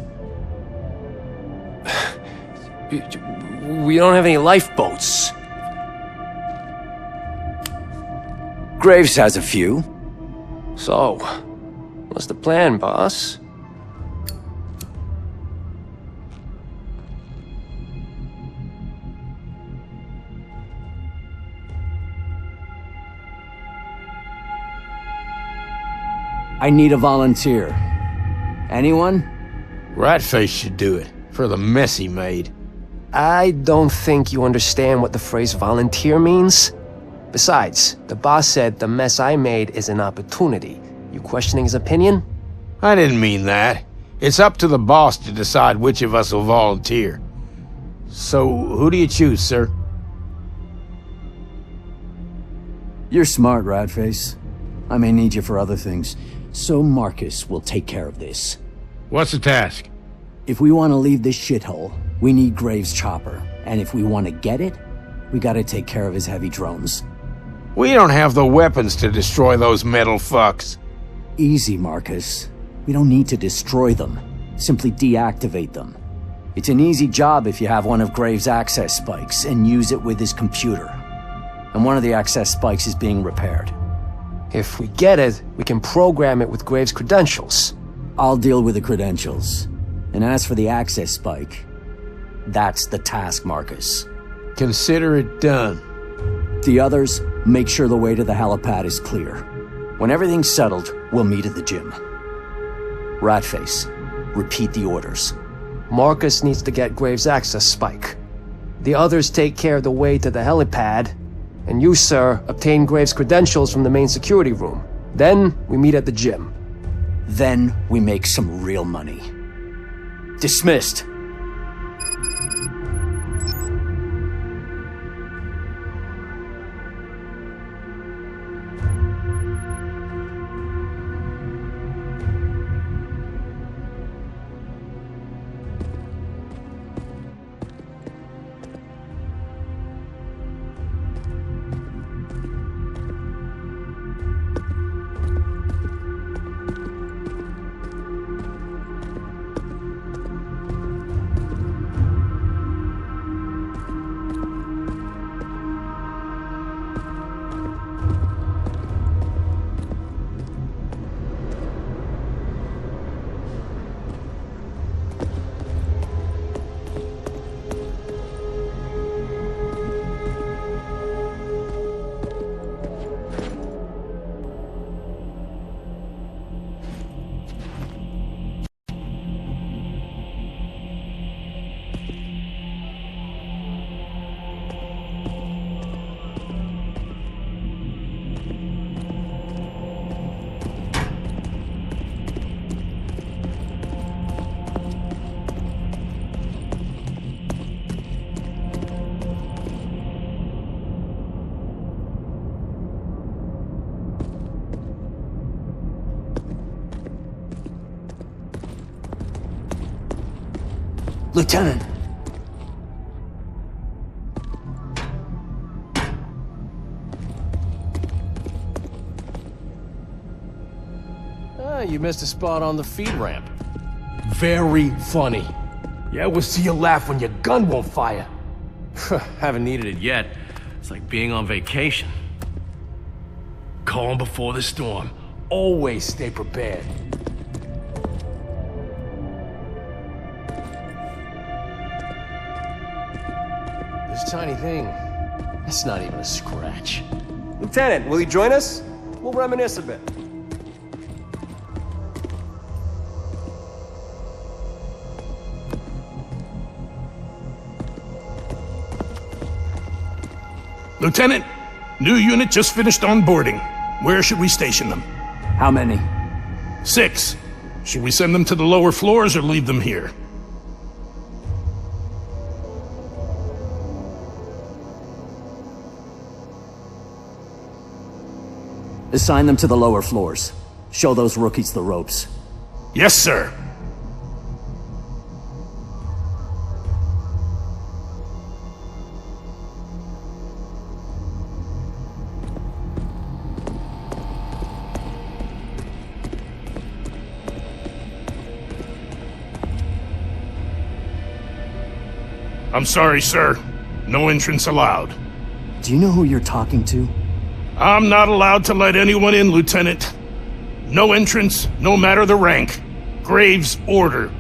We don't have any lifeboats. Graves has a few. So, what's the plan, boss? I need a volunteer. Anyone? Ratface should do it, for the mess he made. I don't think you understand what the phrase volunteer means. Besides, the boss said the mess I made is an opportunity. You questioning his opinion? I didn't mean that. It's up to the boss to decide which of us will volunteer. So, who do you choose, sir? You're smart, Ratface. I may need you for other things, so Marcus will take care of this. What's the task? If we want to leave this shithole, we need Graves' chopper. And if we want to get it, we gotta take care of his heavy drones. We don't have the weapons to destroy those metal fucks. Easy, Marcus. We don't need to destroy them. Simply deactivate them. It's an easy job if you have one of Graves' access spikes and use it with his computer. And one of the access spikes is being repaired. If we get it, we can program it with Graves' credentials. I'll deal with the credentials. And as for the access spike, that's the task, Marcus. Consider it done. The others, make sure the way to the helipad is clear. When everything's settled, we'll meet at the gym. Ratface, repeat the orders. Marcus needs to get Graves' access spike. The others take care of the way to the helipad. And you, sir, obtain Graves' credentials from the main security room. Then, we meet at the gym. Then, we make some real money. Dismissed. Lieutenant! You missed a spot on the feed ramp. Very funny. Yeah, we'll see you laugh when your gun won't fire. Haven't needed it yet. It's like being on vacation. Calm before the storm. Always stay prepared. This tiny thing, it's not even a scratch. Lieutenant, will you join us? We'll reminisce a bit. Lieutenant, new unit just finished onboarding. Where should we station them? How many? 6. Should we send them to the lower floors or leave them here? Assign them to the lower floors. Show those rookies the ropes. Yes, sir. I'm sorry, sir. No entrance allowed. Do you know who you're talking to? I'm not allowed to let anyone in, Lieutenant. No entrance, no matter the rank. Graves' order.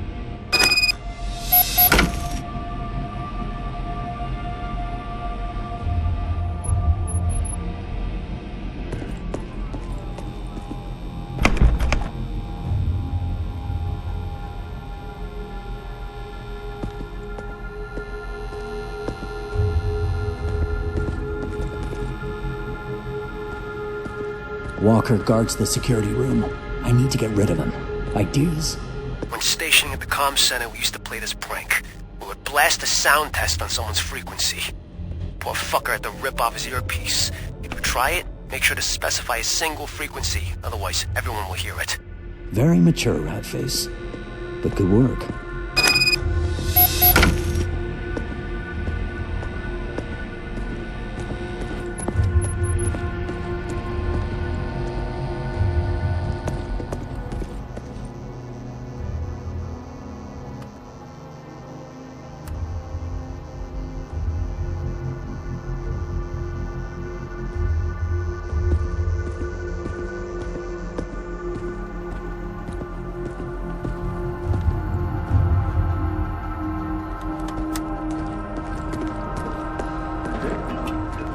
Walker guards the security room. I need to get rid of him. Ideas? When stationing at the comm center, we used to play this prank. We would blast a sound test on someone's frequency. Poor fucker had to rip off his earpiece. If you try it, Make sure to specify a single frequency, otherwise everyone will hear it. Very mature, Ratface. But good work.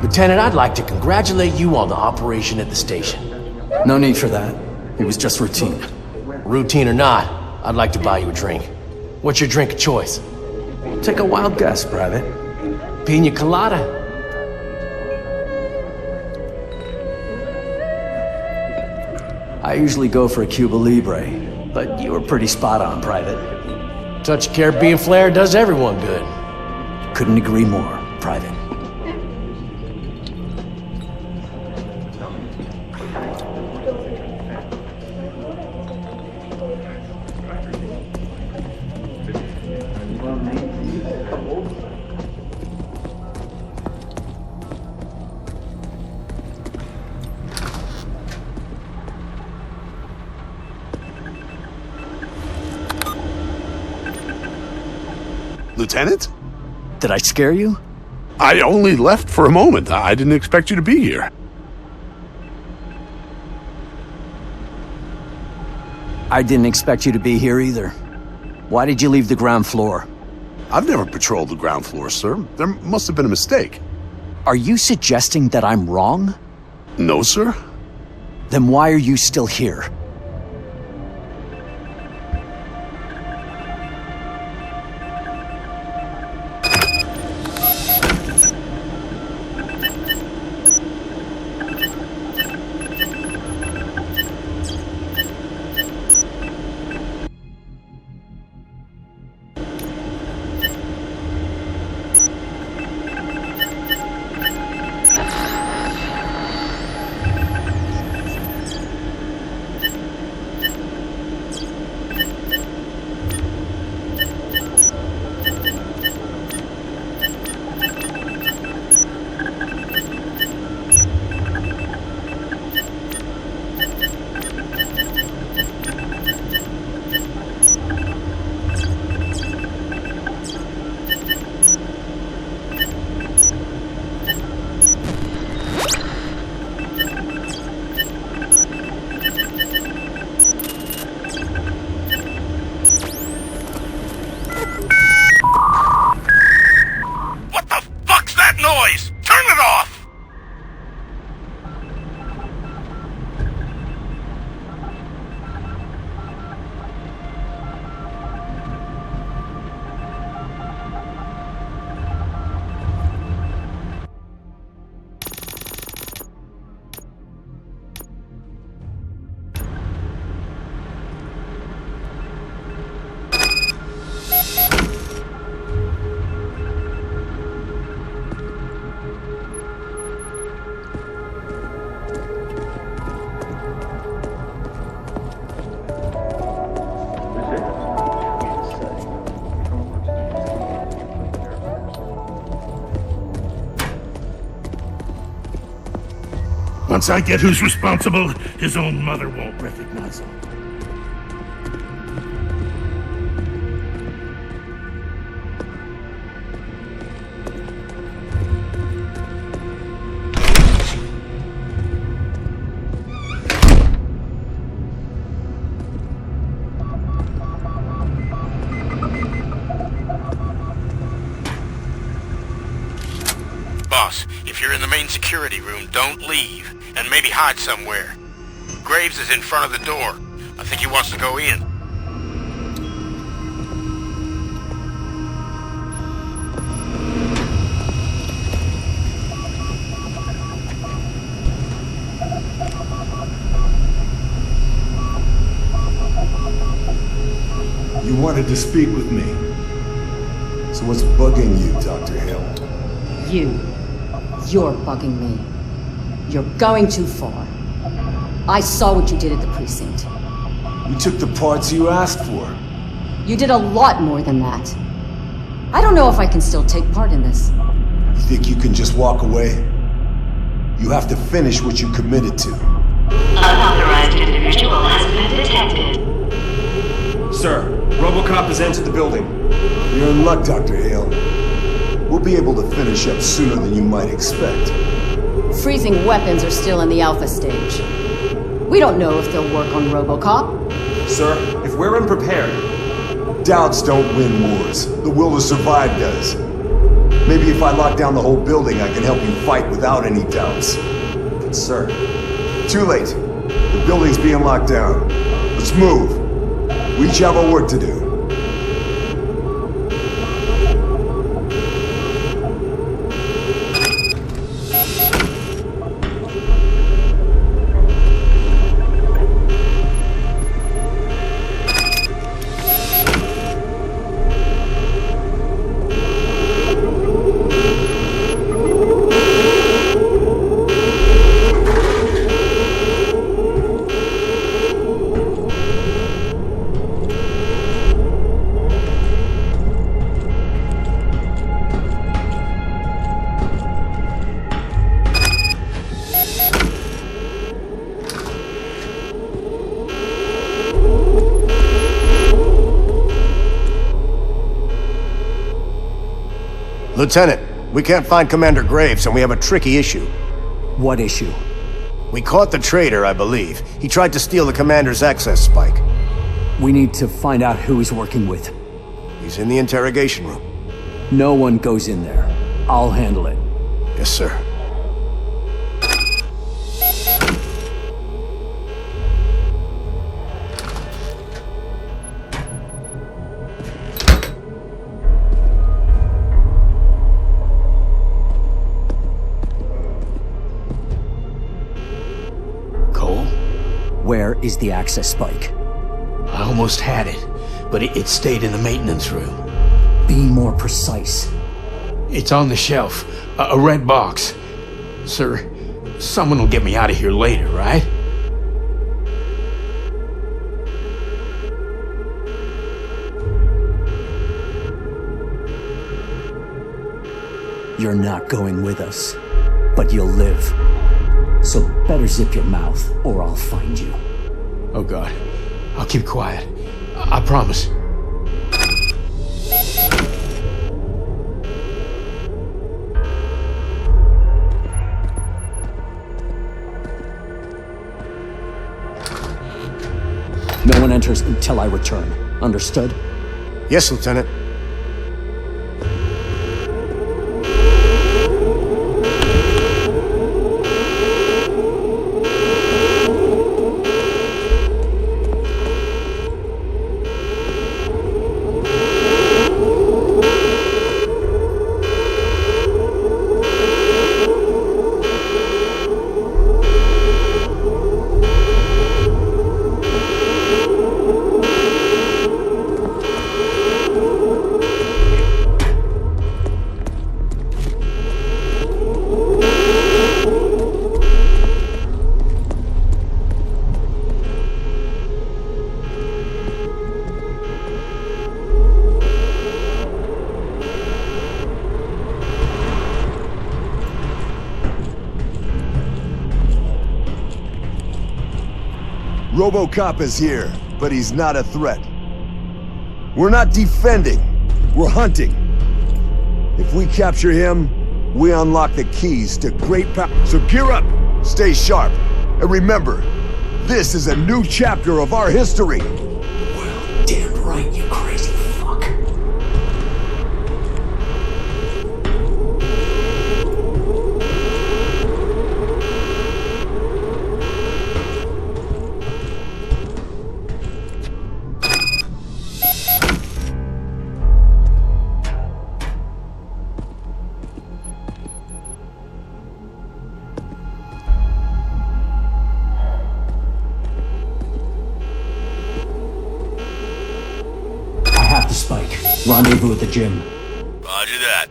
Lieutenant, I'd like to congratulate you on the operation at the station. No need for that. It was just routine. Routine or not, I'd like to buy you a drink. What's your drink of choice? Take a wild guess, Private. Pina colada. I usually go for a Cuba Libre, but you were pretty spot on, Private. Touch of Caribbean flair does everyone good. Couldn't agree more, Private. Lieutenant? Did I scare you? I only left for a moment. I didn't expect you to be here. I didn't expect you to be here either. Why did you leave the ground floor? I've never patrolled the ground floor, sir. There must have been a mistake. Are you suggesting that I'm wrong? No, sir. Then why are you still here? Once I get who's responsible, his own mother won't recognize him. Boss, if you're in the main security room, don't leave. And maybe hide somewhere. Graves is in front of the door. I think he wants to go in. You wanted to speak with me. So what's bugging you, Dr. Hill? You're bugging me. You're going too far. I saw what you did at the precinct. We took the parts you asked for. You did a lot more than that. I don't know if I can still take part in this. You think you can just walk away? You have to finish what you committed to. Unauthorized individual has been detected. Sir, Robocop has entered the building. You're in luck, Dr. Hale. We'll be able to finish up sooner than you might expect. Freezing weapons are still in the alpha stage. We don't know if they'll work on Robocop. Sir, if we're unprepared... Doubts don't win wars. The will to survive does. Maybe if I lock down the whole building, I can help you fight without any doubts. But sir... Too late. The building's being locked down. Let's move. We each have our work to do. Lieutenant, we can't find Commander Graves, and we have a tricky issue. What issue? We caught the traitor, I believe. He tried to steal the Commander's access spike. We need to find out who he's working with. He's in the interrogation room. No one goes in there. I'll handle it. Yes, sir. Where is the access spike? I almost had it, but it stayed in the maintenance room. Be more precise. It's on the shelf. A red box. Sir, someone will get me out of here later, right? You're not going with us, but you'll live. So better zip your mouth, or I'll find you. Oh God, I'll keep quiet. I promise. No one enters until I return. Understood? Yes, Lieutenant. Robocop is here, but he's not a threat. We're not defending, we're hunting. If we capture him, we unlock the keys to great power. So gear up, stay sharp, and remember, this is a new chapter of our history. Well, damn right, you crazy fuck. The spike. Rendezvous at the gym. Roger that.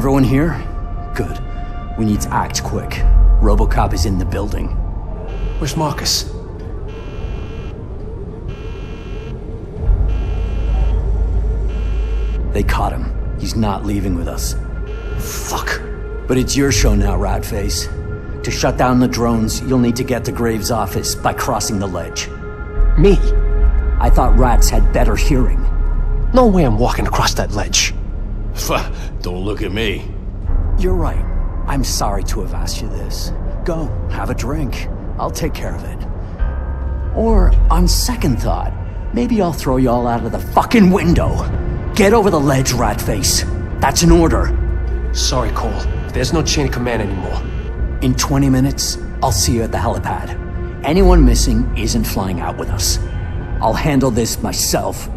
Everyone here? Good. We need to act quick. Robocop is in the building. Where's Marcus? They caught him. He's not leaving with us. Fuck. But it's your show now, Ratface. To shut down the drones, you'll need to get to Graves' office by crossing the ledge. Me? I thought rats had better hearing. No way I'm walking across that ledge. Don't look at me. You're right. I'm sorry to have asked you this. Go, have a drink. I'll take care of it. Or, on second thought, maybe I'll throw you all out of the fucking window. Get over the ledge, Ratface. That's an order. Sorry, Cole. There's no chain of command anymore. In 20 minutes, I'll see you at the helipad. Anyone missing isn't flying out with us. I'll handle this myself.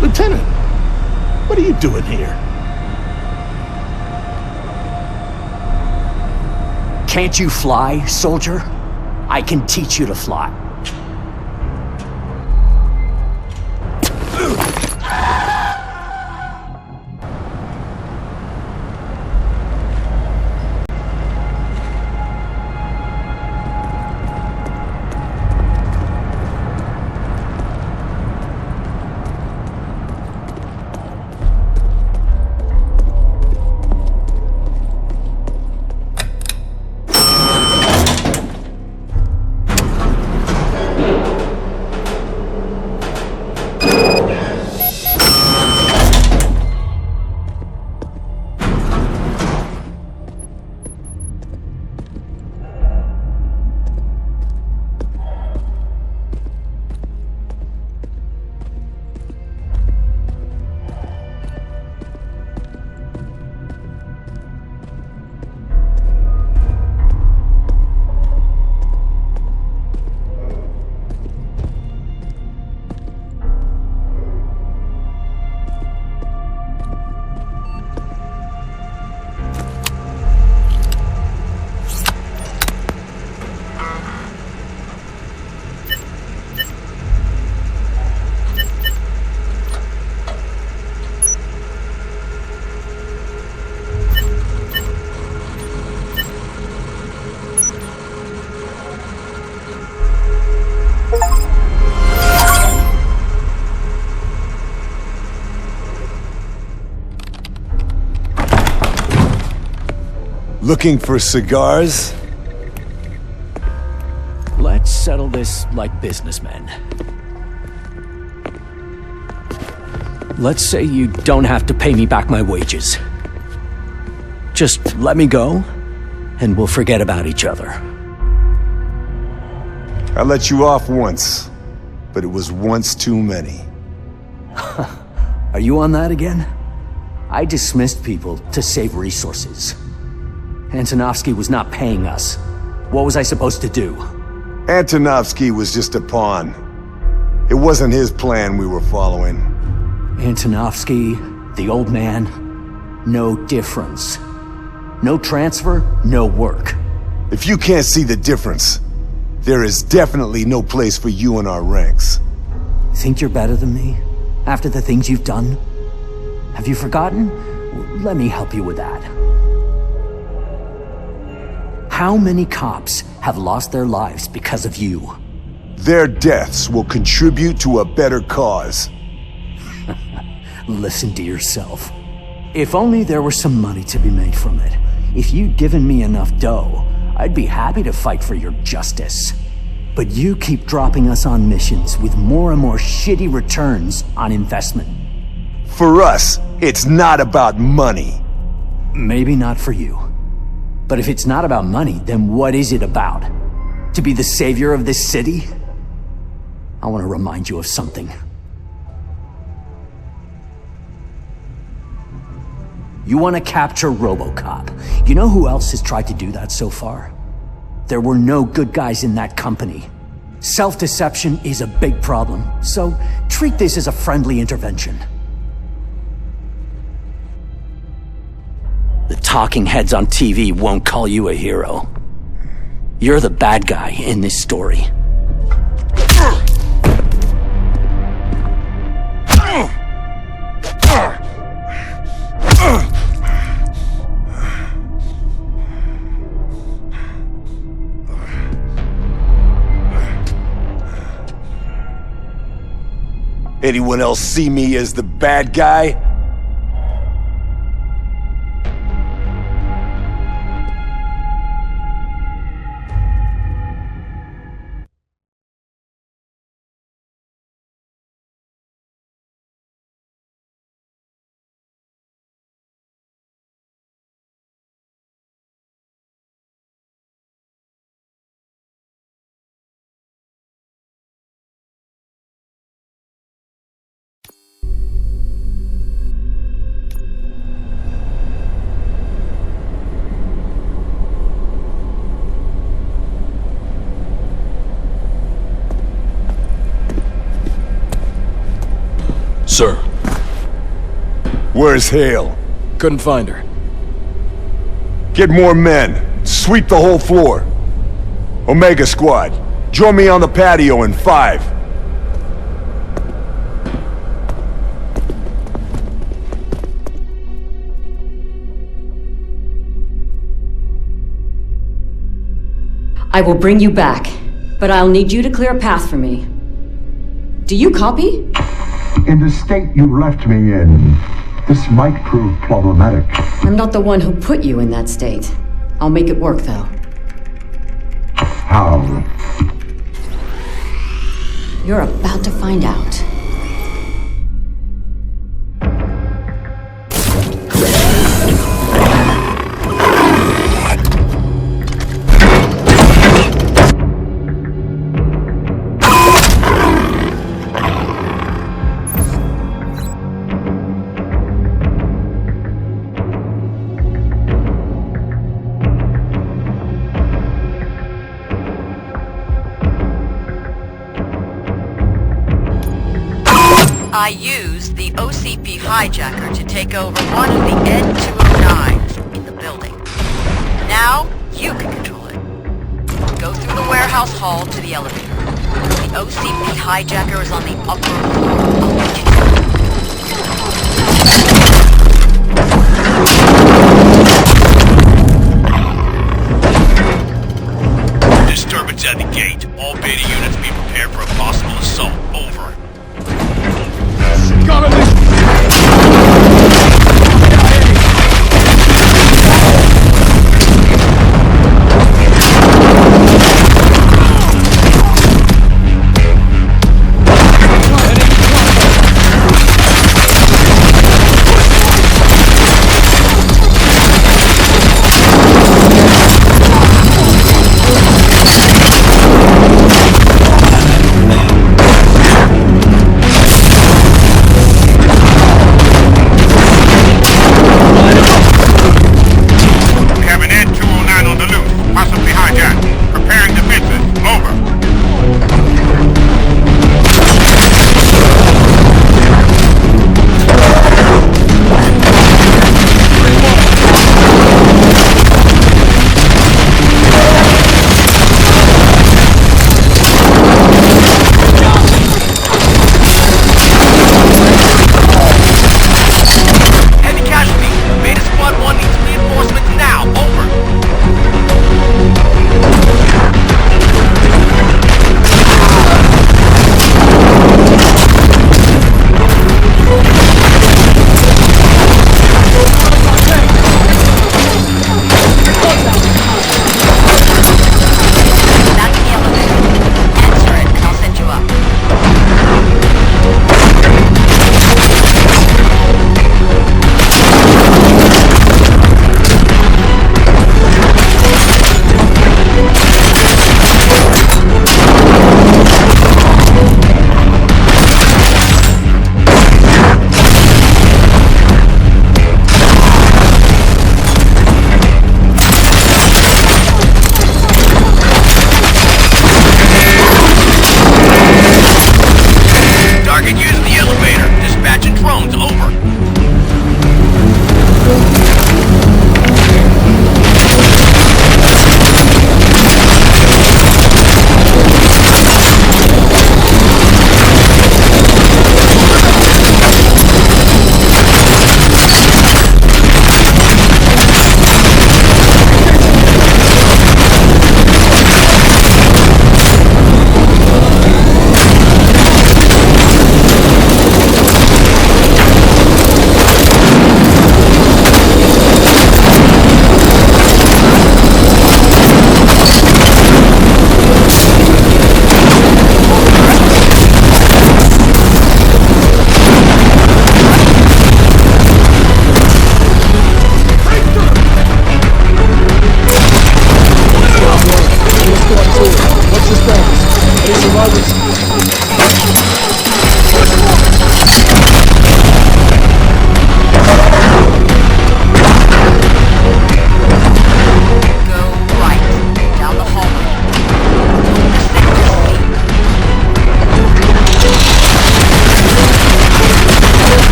Lieutenant, what are you doing here? Can't you fly, soldier? I can teach you to fly. Looking for cigars? Let's settle this like businessmen. Let's say you don't have to pay me back my wages. Just let me go, and we'll forget about each other. I let you off once, but it was once too many. Are you on that again? I dismissed people to save resources. Antonovsky was not paying us. What was I supposed to do? Antonovsky was just a pawn. It wasn't his plan we were following. Antonovsky, the old man, no difference. No transfer, no work. If you can't see the difference, there is definitely no place for you in our ranks. Think you're better than me? After the things you've done? Have you forgotten? Let me help you with that. How many cops have lost their lives because of you? Their deaths will contribute to a better cause. Listen to yourself. If only there were some money to be made from it. If you'd given me enough dough, I'd be happy to fight for your justice. But you keep dropping us on missions with more and more shitty returns on investment. For us, it's not about money. Maybe not for you. But if it's not about money, then what is it about? To be the savior of this city? I want to remind you of something. You want to capture Robocop. You know who else has tried to do that so far? There were no good guys in that company. Self-deception is a big problem, so treat this as a friendly intervention. The talking heads on TV won't call you a hero. You're the bad guy in this story. Anyone else see me as the bad guy? Sir. Where's Hale? Couldn't find her. Get more men. Sweep the whole floor. Omega Squad, join me on the patio in 5. I will bring you back, but I'll need you to clear a path for me. Do you copy? In the state you left me in, this might prove problematic. I'm not the one who put you in that state. I'll make it work, though. How? You're about to find out. I used the OCP hijacker to take over one of the N209s in the building. Now, you can control it. Go through the warehouse hall to the elevator. The OCP hijacker is on the upper floor. I'll meet you. Disturbance at the gate. All beta units be prepared for a possible assault. Over. Got him!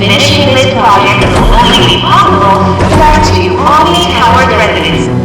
Finishing this project will only be possible thanks to Omni Howard residents.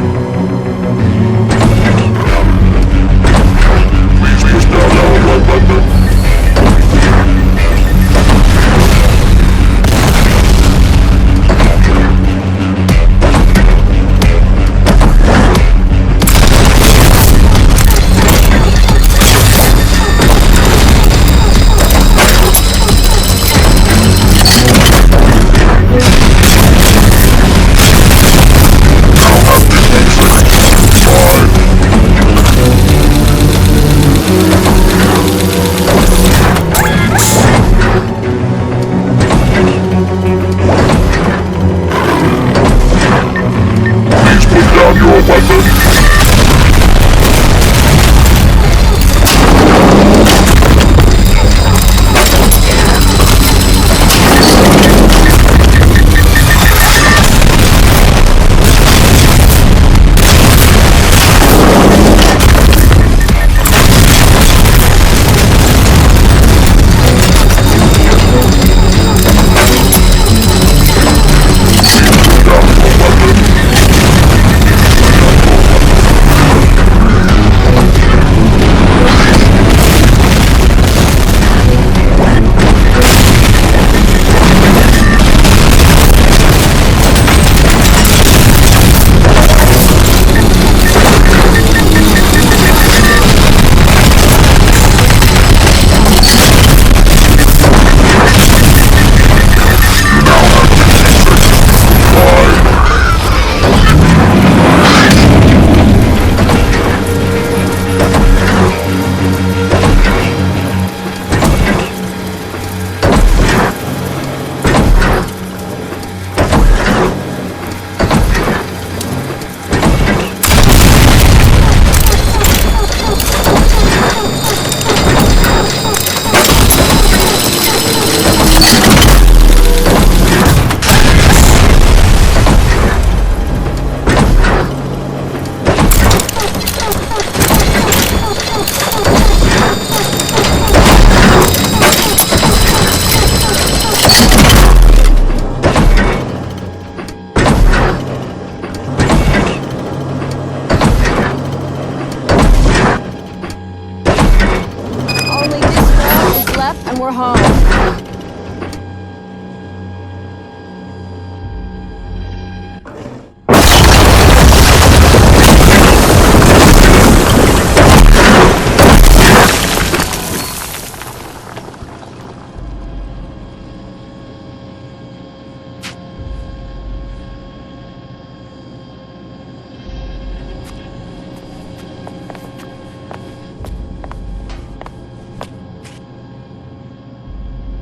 And we're home.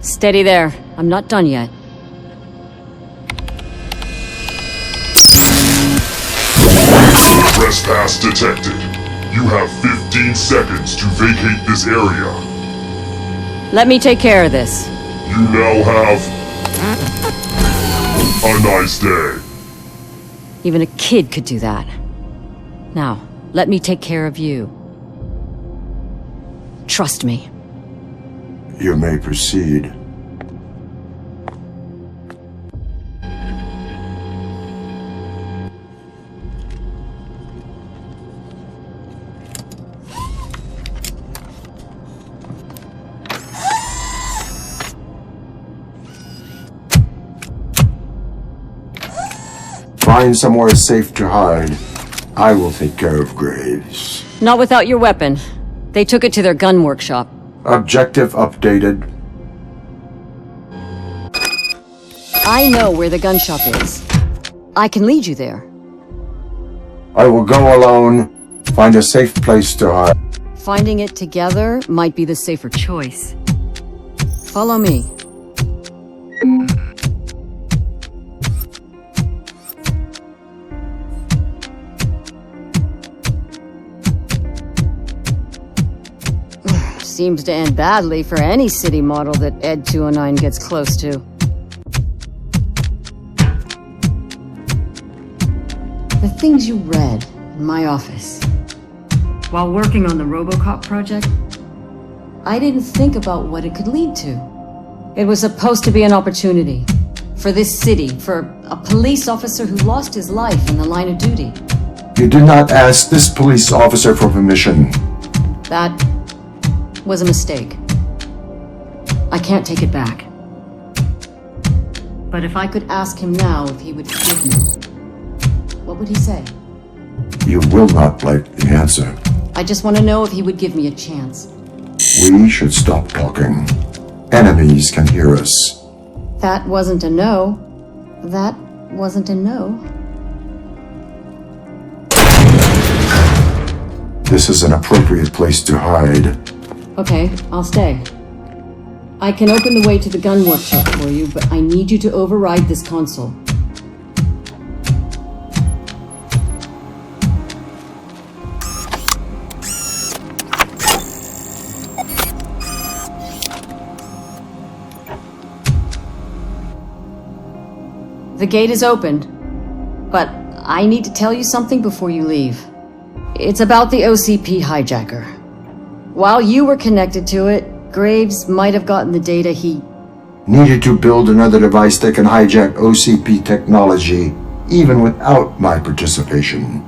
Steady there. I'm not done yet. Trespass detected. You have 15 seconds to vacate this area. Let me take care of this. You now have a nice day. Even a kid could do that. Now, let me take care of you. Trust me. You may proceed. Find somewhere safe to hide. I will take care of Graves. Not without your weapon. They took it to their gun workshop. Objective updated. I know where the gun shop is. I can lead you there. I will go alone. Find a safe place to hide. Finding it together might be the safer choice. Follow me. Seems to end badly for any city model that Ed 209 gets close to. The things you read in my office. While working on the Robocop project, I didn't think about what it could lead to. It was supposed to be an opportunity. For this city, for a police officer who lost his life in the line of duty. You did not ask this police officer for permission. That was a mistake. I can't take it back. But if I could ask him now if he would forgive me, what would he say? You will not like the answer. I just want to know if he would give me a chance. We should stop talking. Enemies can hear us. That wasn't a no. That wasn't a no. This is an appropriate place to hide. Okay, I'll stay. I can open the way to the gun workshop for you, but I need you to override this console. The gate is opened, but I need to tell you something before you leave. It's about the OCP hijacker. While you were connected to it, Graves might have gotten the data he needed to build another device that can hijack OCP technology, even without my participation.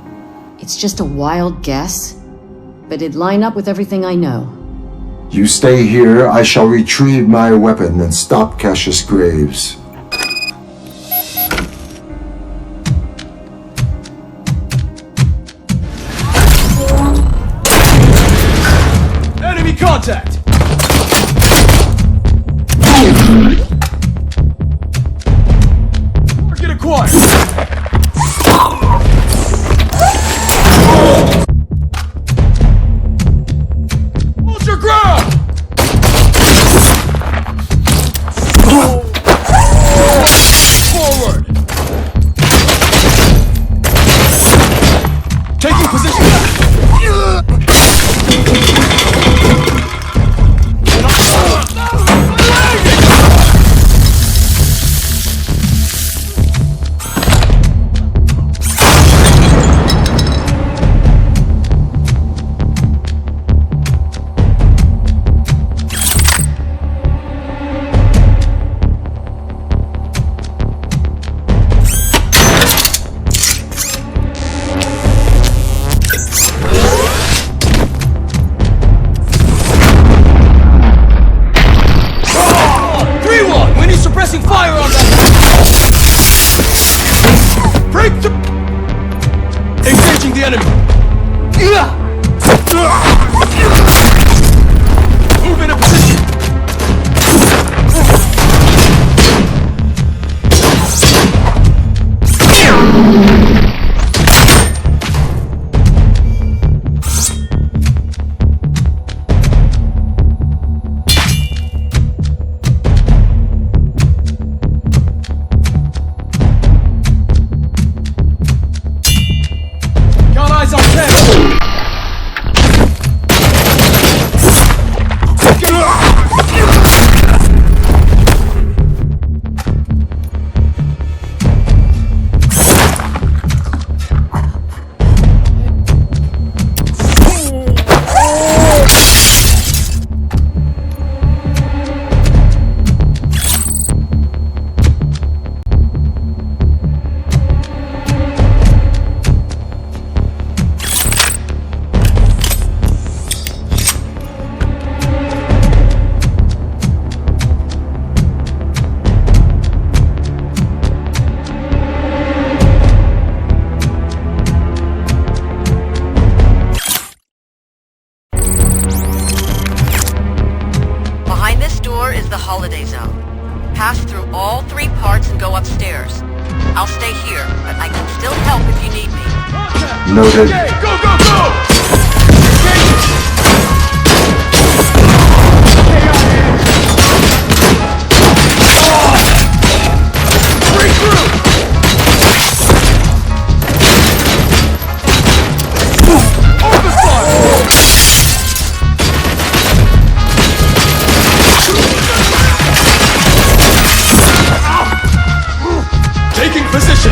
It's just a wild guess, but it'd line up with everything I know. You stay here, I shall retrieve my weapon and stop Cassius Graves. Enemy contact! Target acquired! Hold your ground! Forward! Taking position! Engaging the enemy! Move in a position! holiday zone. Pass through all 3 parts and go upstairs. I'll stay here, but I can still help if you need me. Noted. Go, go, go! Taking position!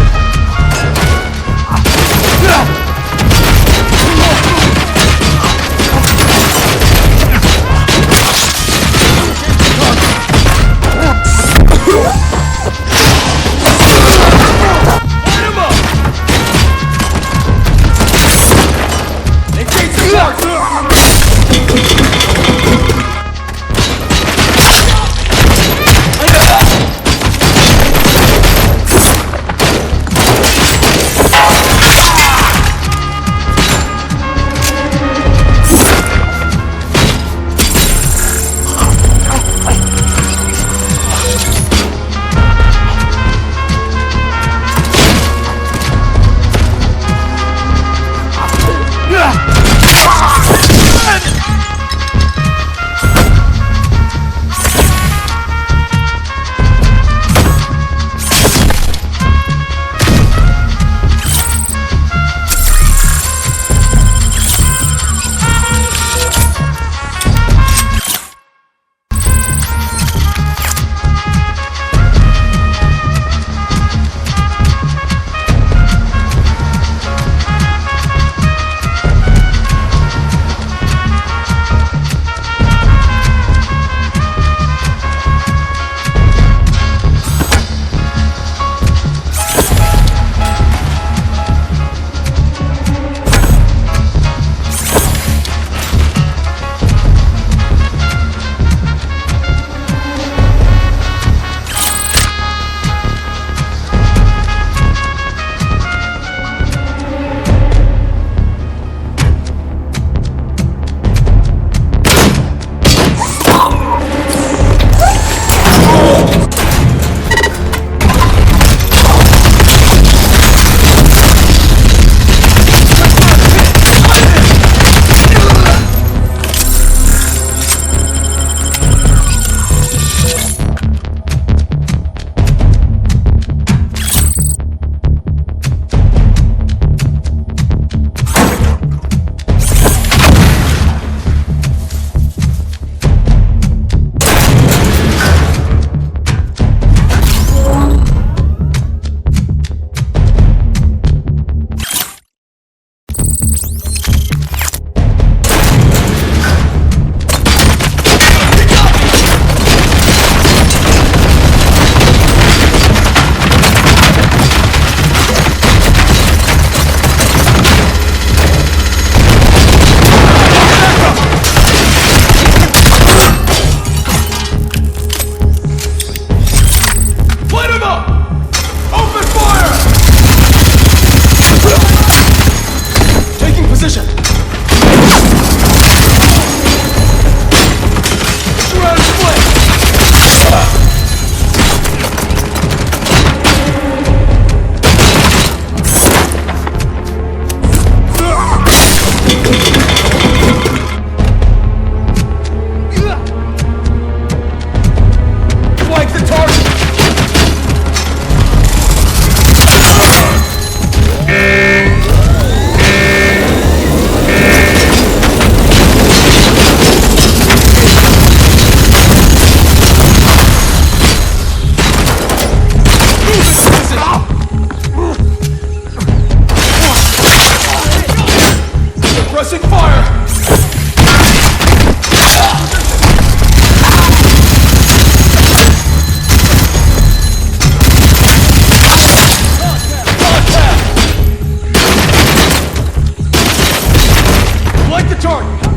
target!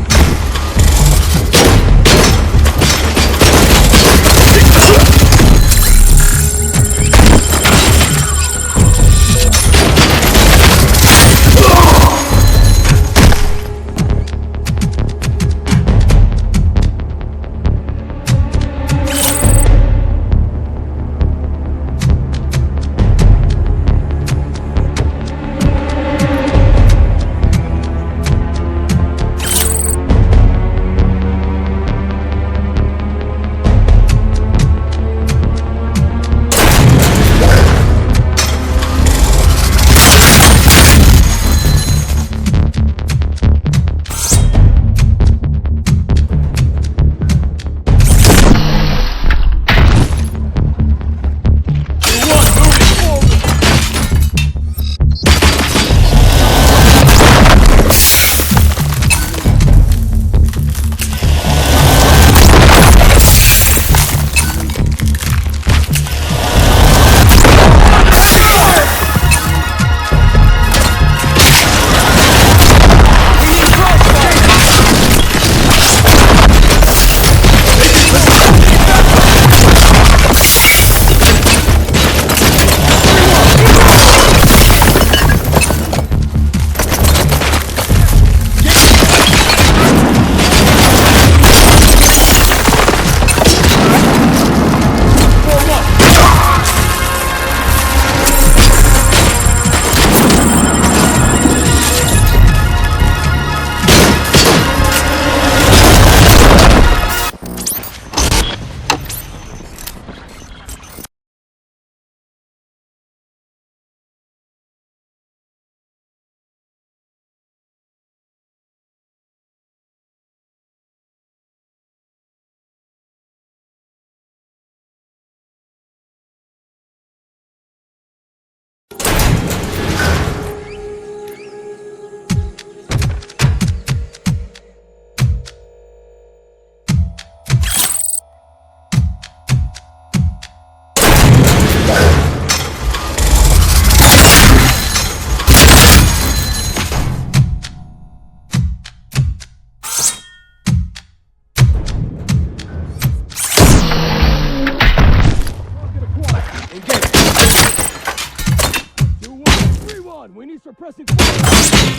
We need suppressing fire!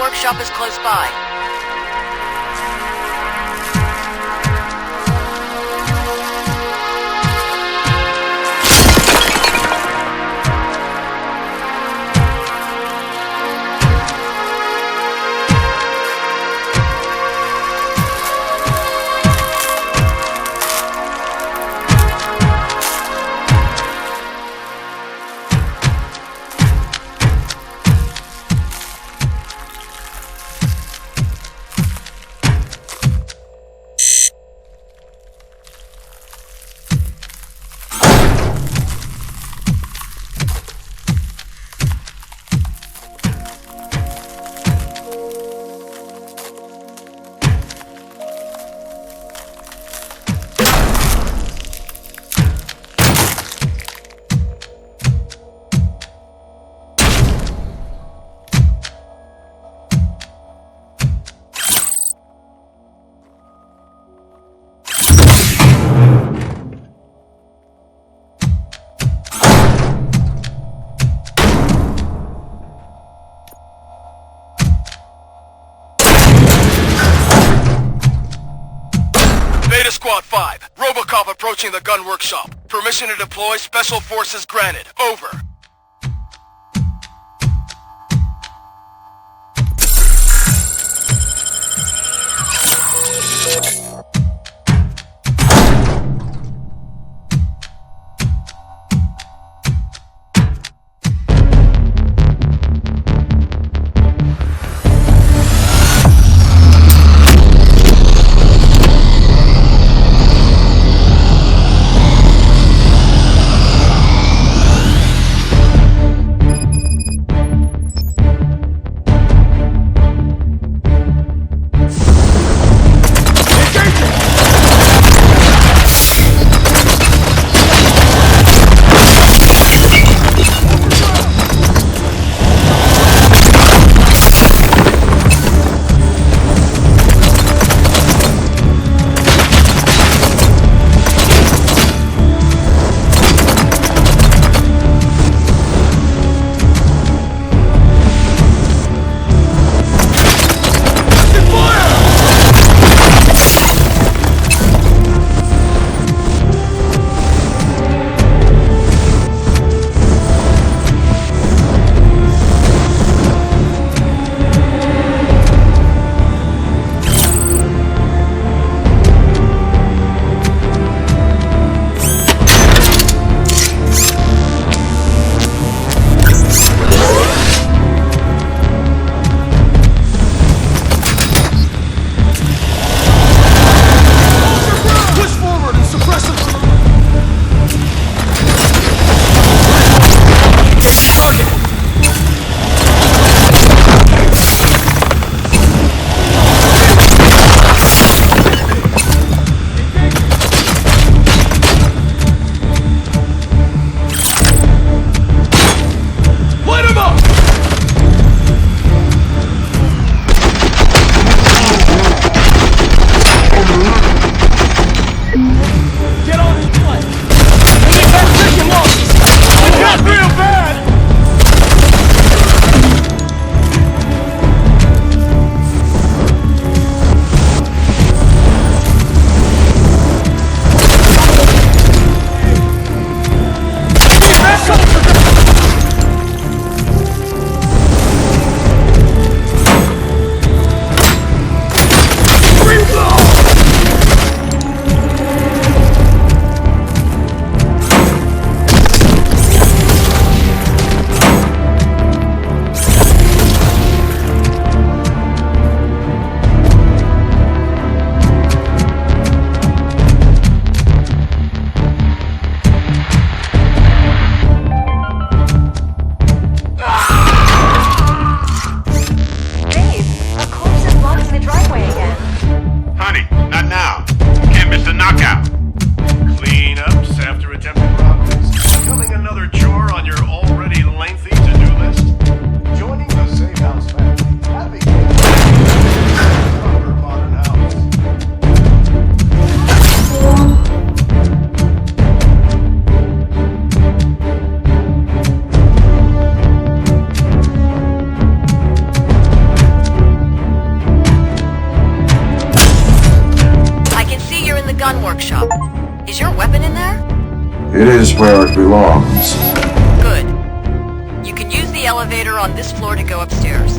Workshop is close by. Beta Squad 5, Robocop approaching the gun workshop. Permission to deploy, special forces granted. Over. It is where it belongs. Good. You can use the elevator on this floor to go upstairs.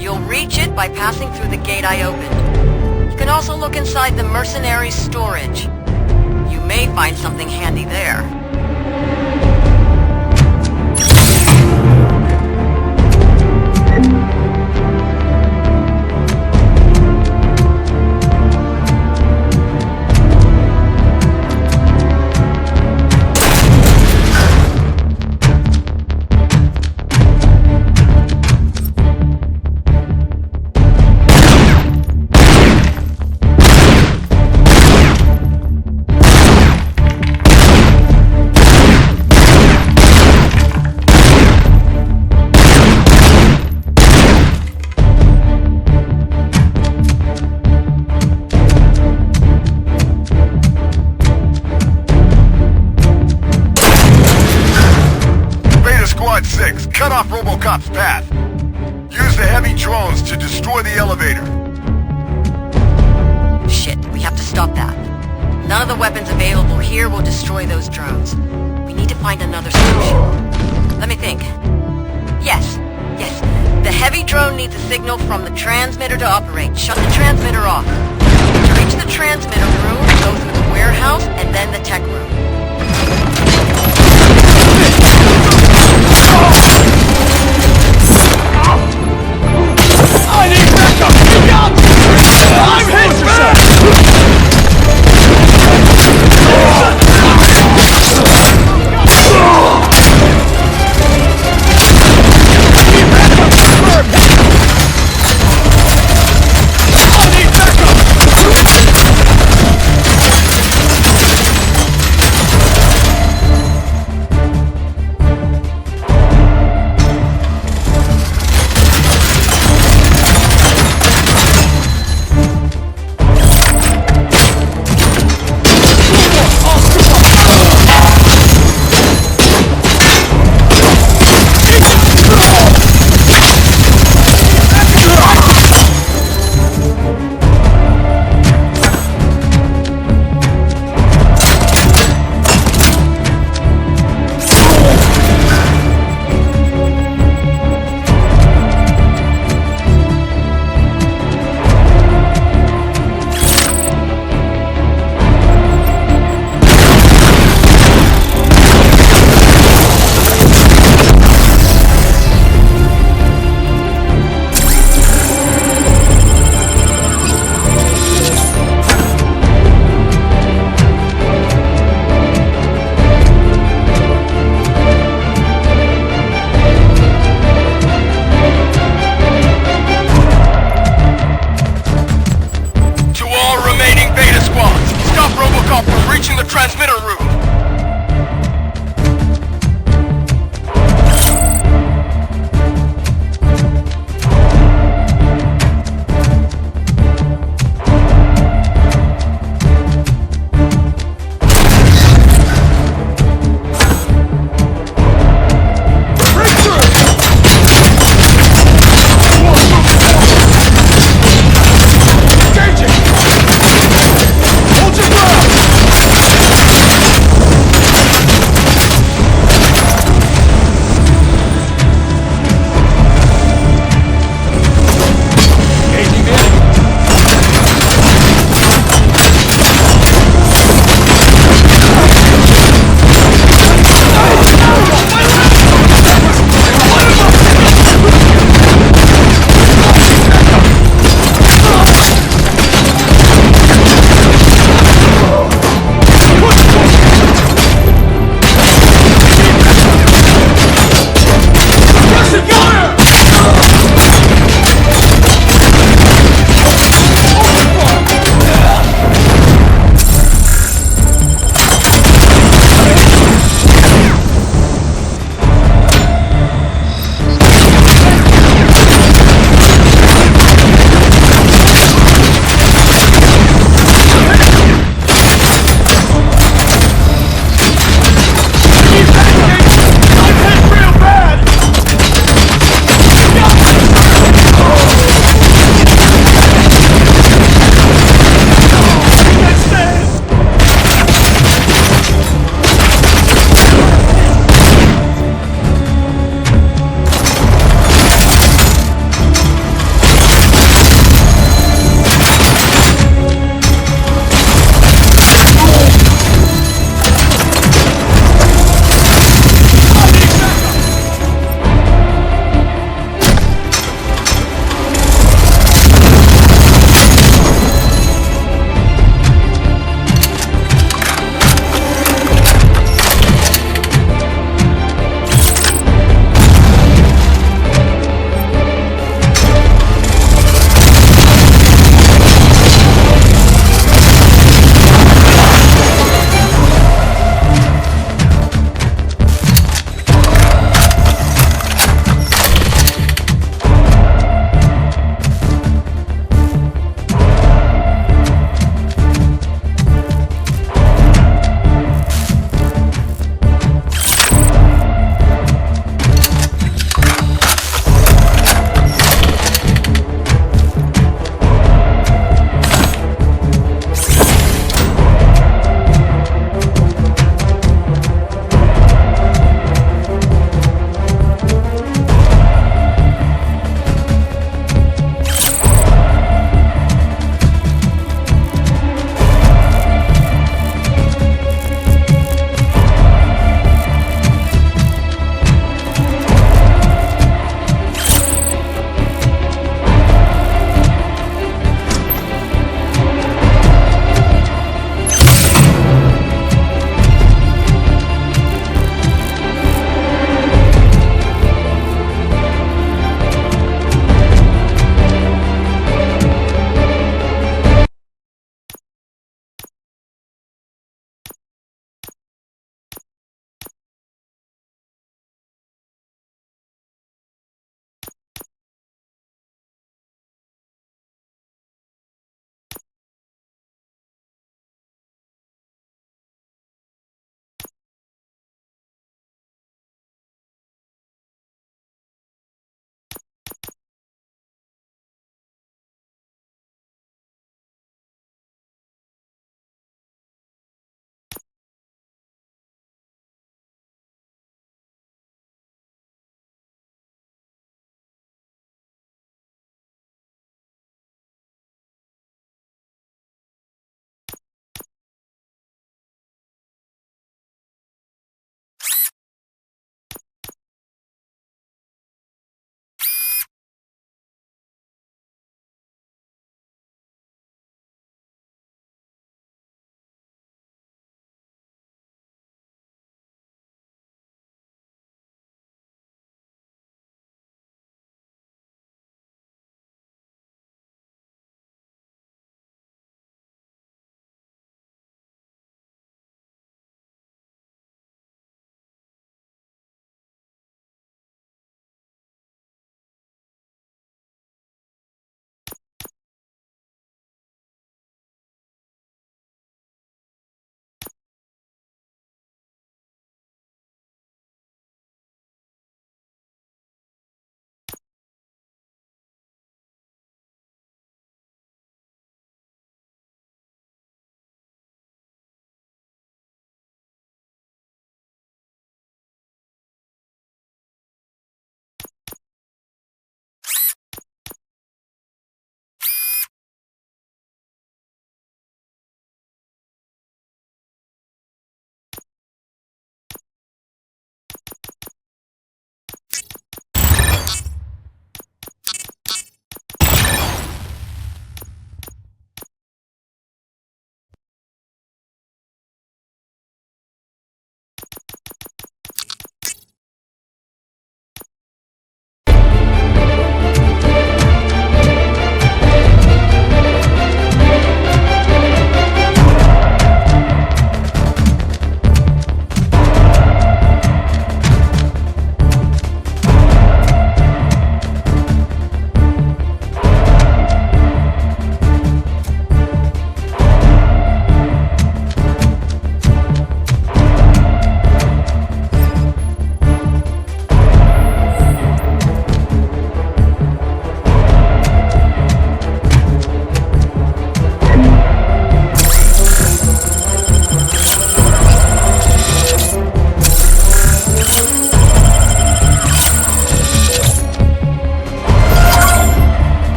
You'll reach it by passing through the gate I opened. You can also look inside the mercenaries' storage. You may find something handy there. Cut off Robocop's path. Use the heavy drones to destroy the elevator. Shit, we have to stop that. here will destroy those drones. We need to find another solution. Let me think. Yes. The heavy drone needs a signal from the transmitter to operate. Shut the transmitter off. To reach the transmitter room, go through the warehouse and then the tech room. I need backup! Look out! I'm hit back! Robocop from reaching the transmitter room. Hold your ground!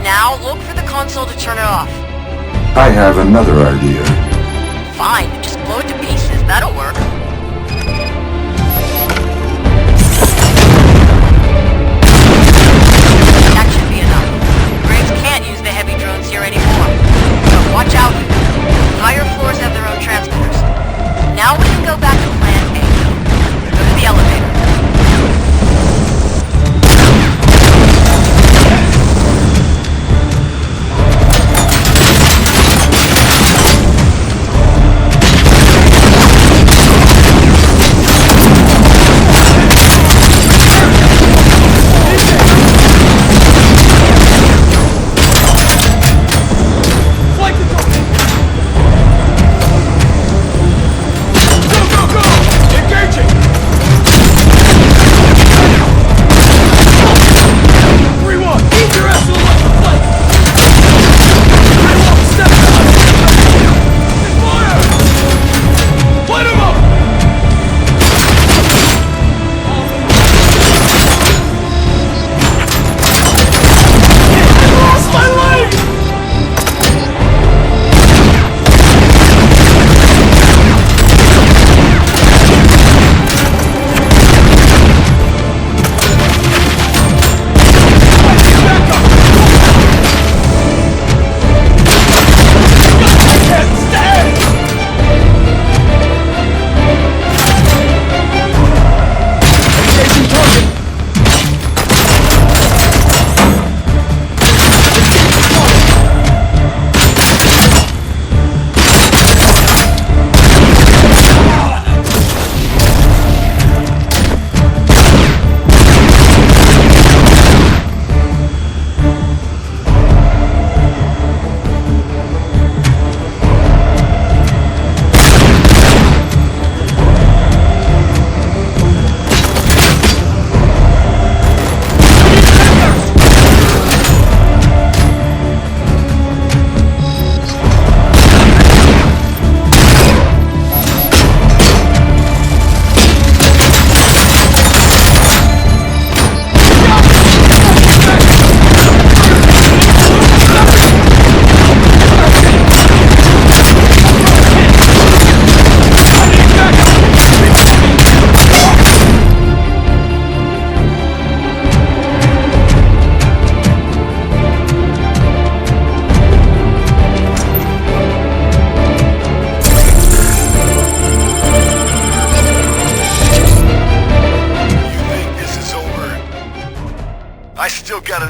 Now look for the console to turn it off. I have another idea. Fine, just blow it to pieces. That'll work. That should be enough. Graves can't use the heavy drones here anymore. So watch out. Higher floors have their own transmitters. Now we can go back to Plan A. Go to the elevator.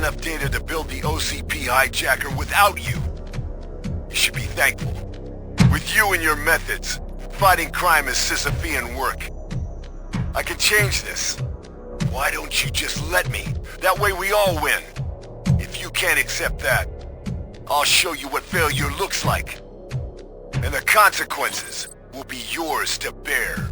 enough data to build the OCP hijacker without you. You should be thankful. With you and your methods, fighting crime is Sisyphean work. I can change this. Why don't you just let me? That way we all win. If you can't accept that, I'll show you what failure looks like. And the consequences will be yours to bear.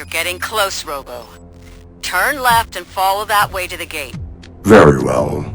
You're getting close, Robo. Turn left and follow that way to the gate. Very well.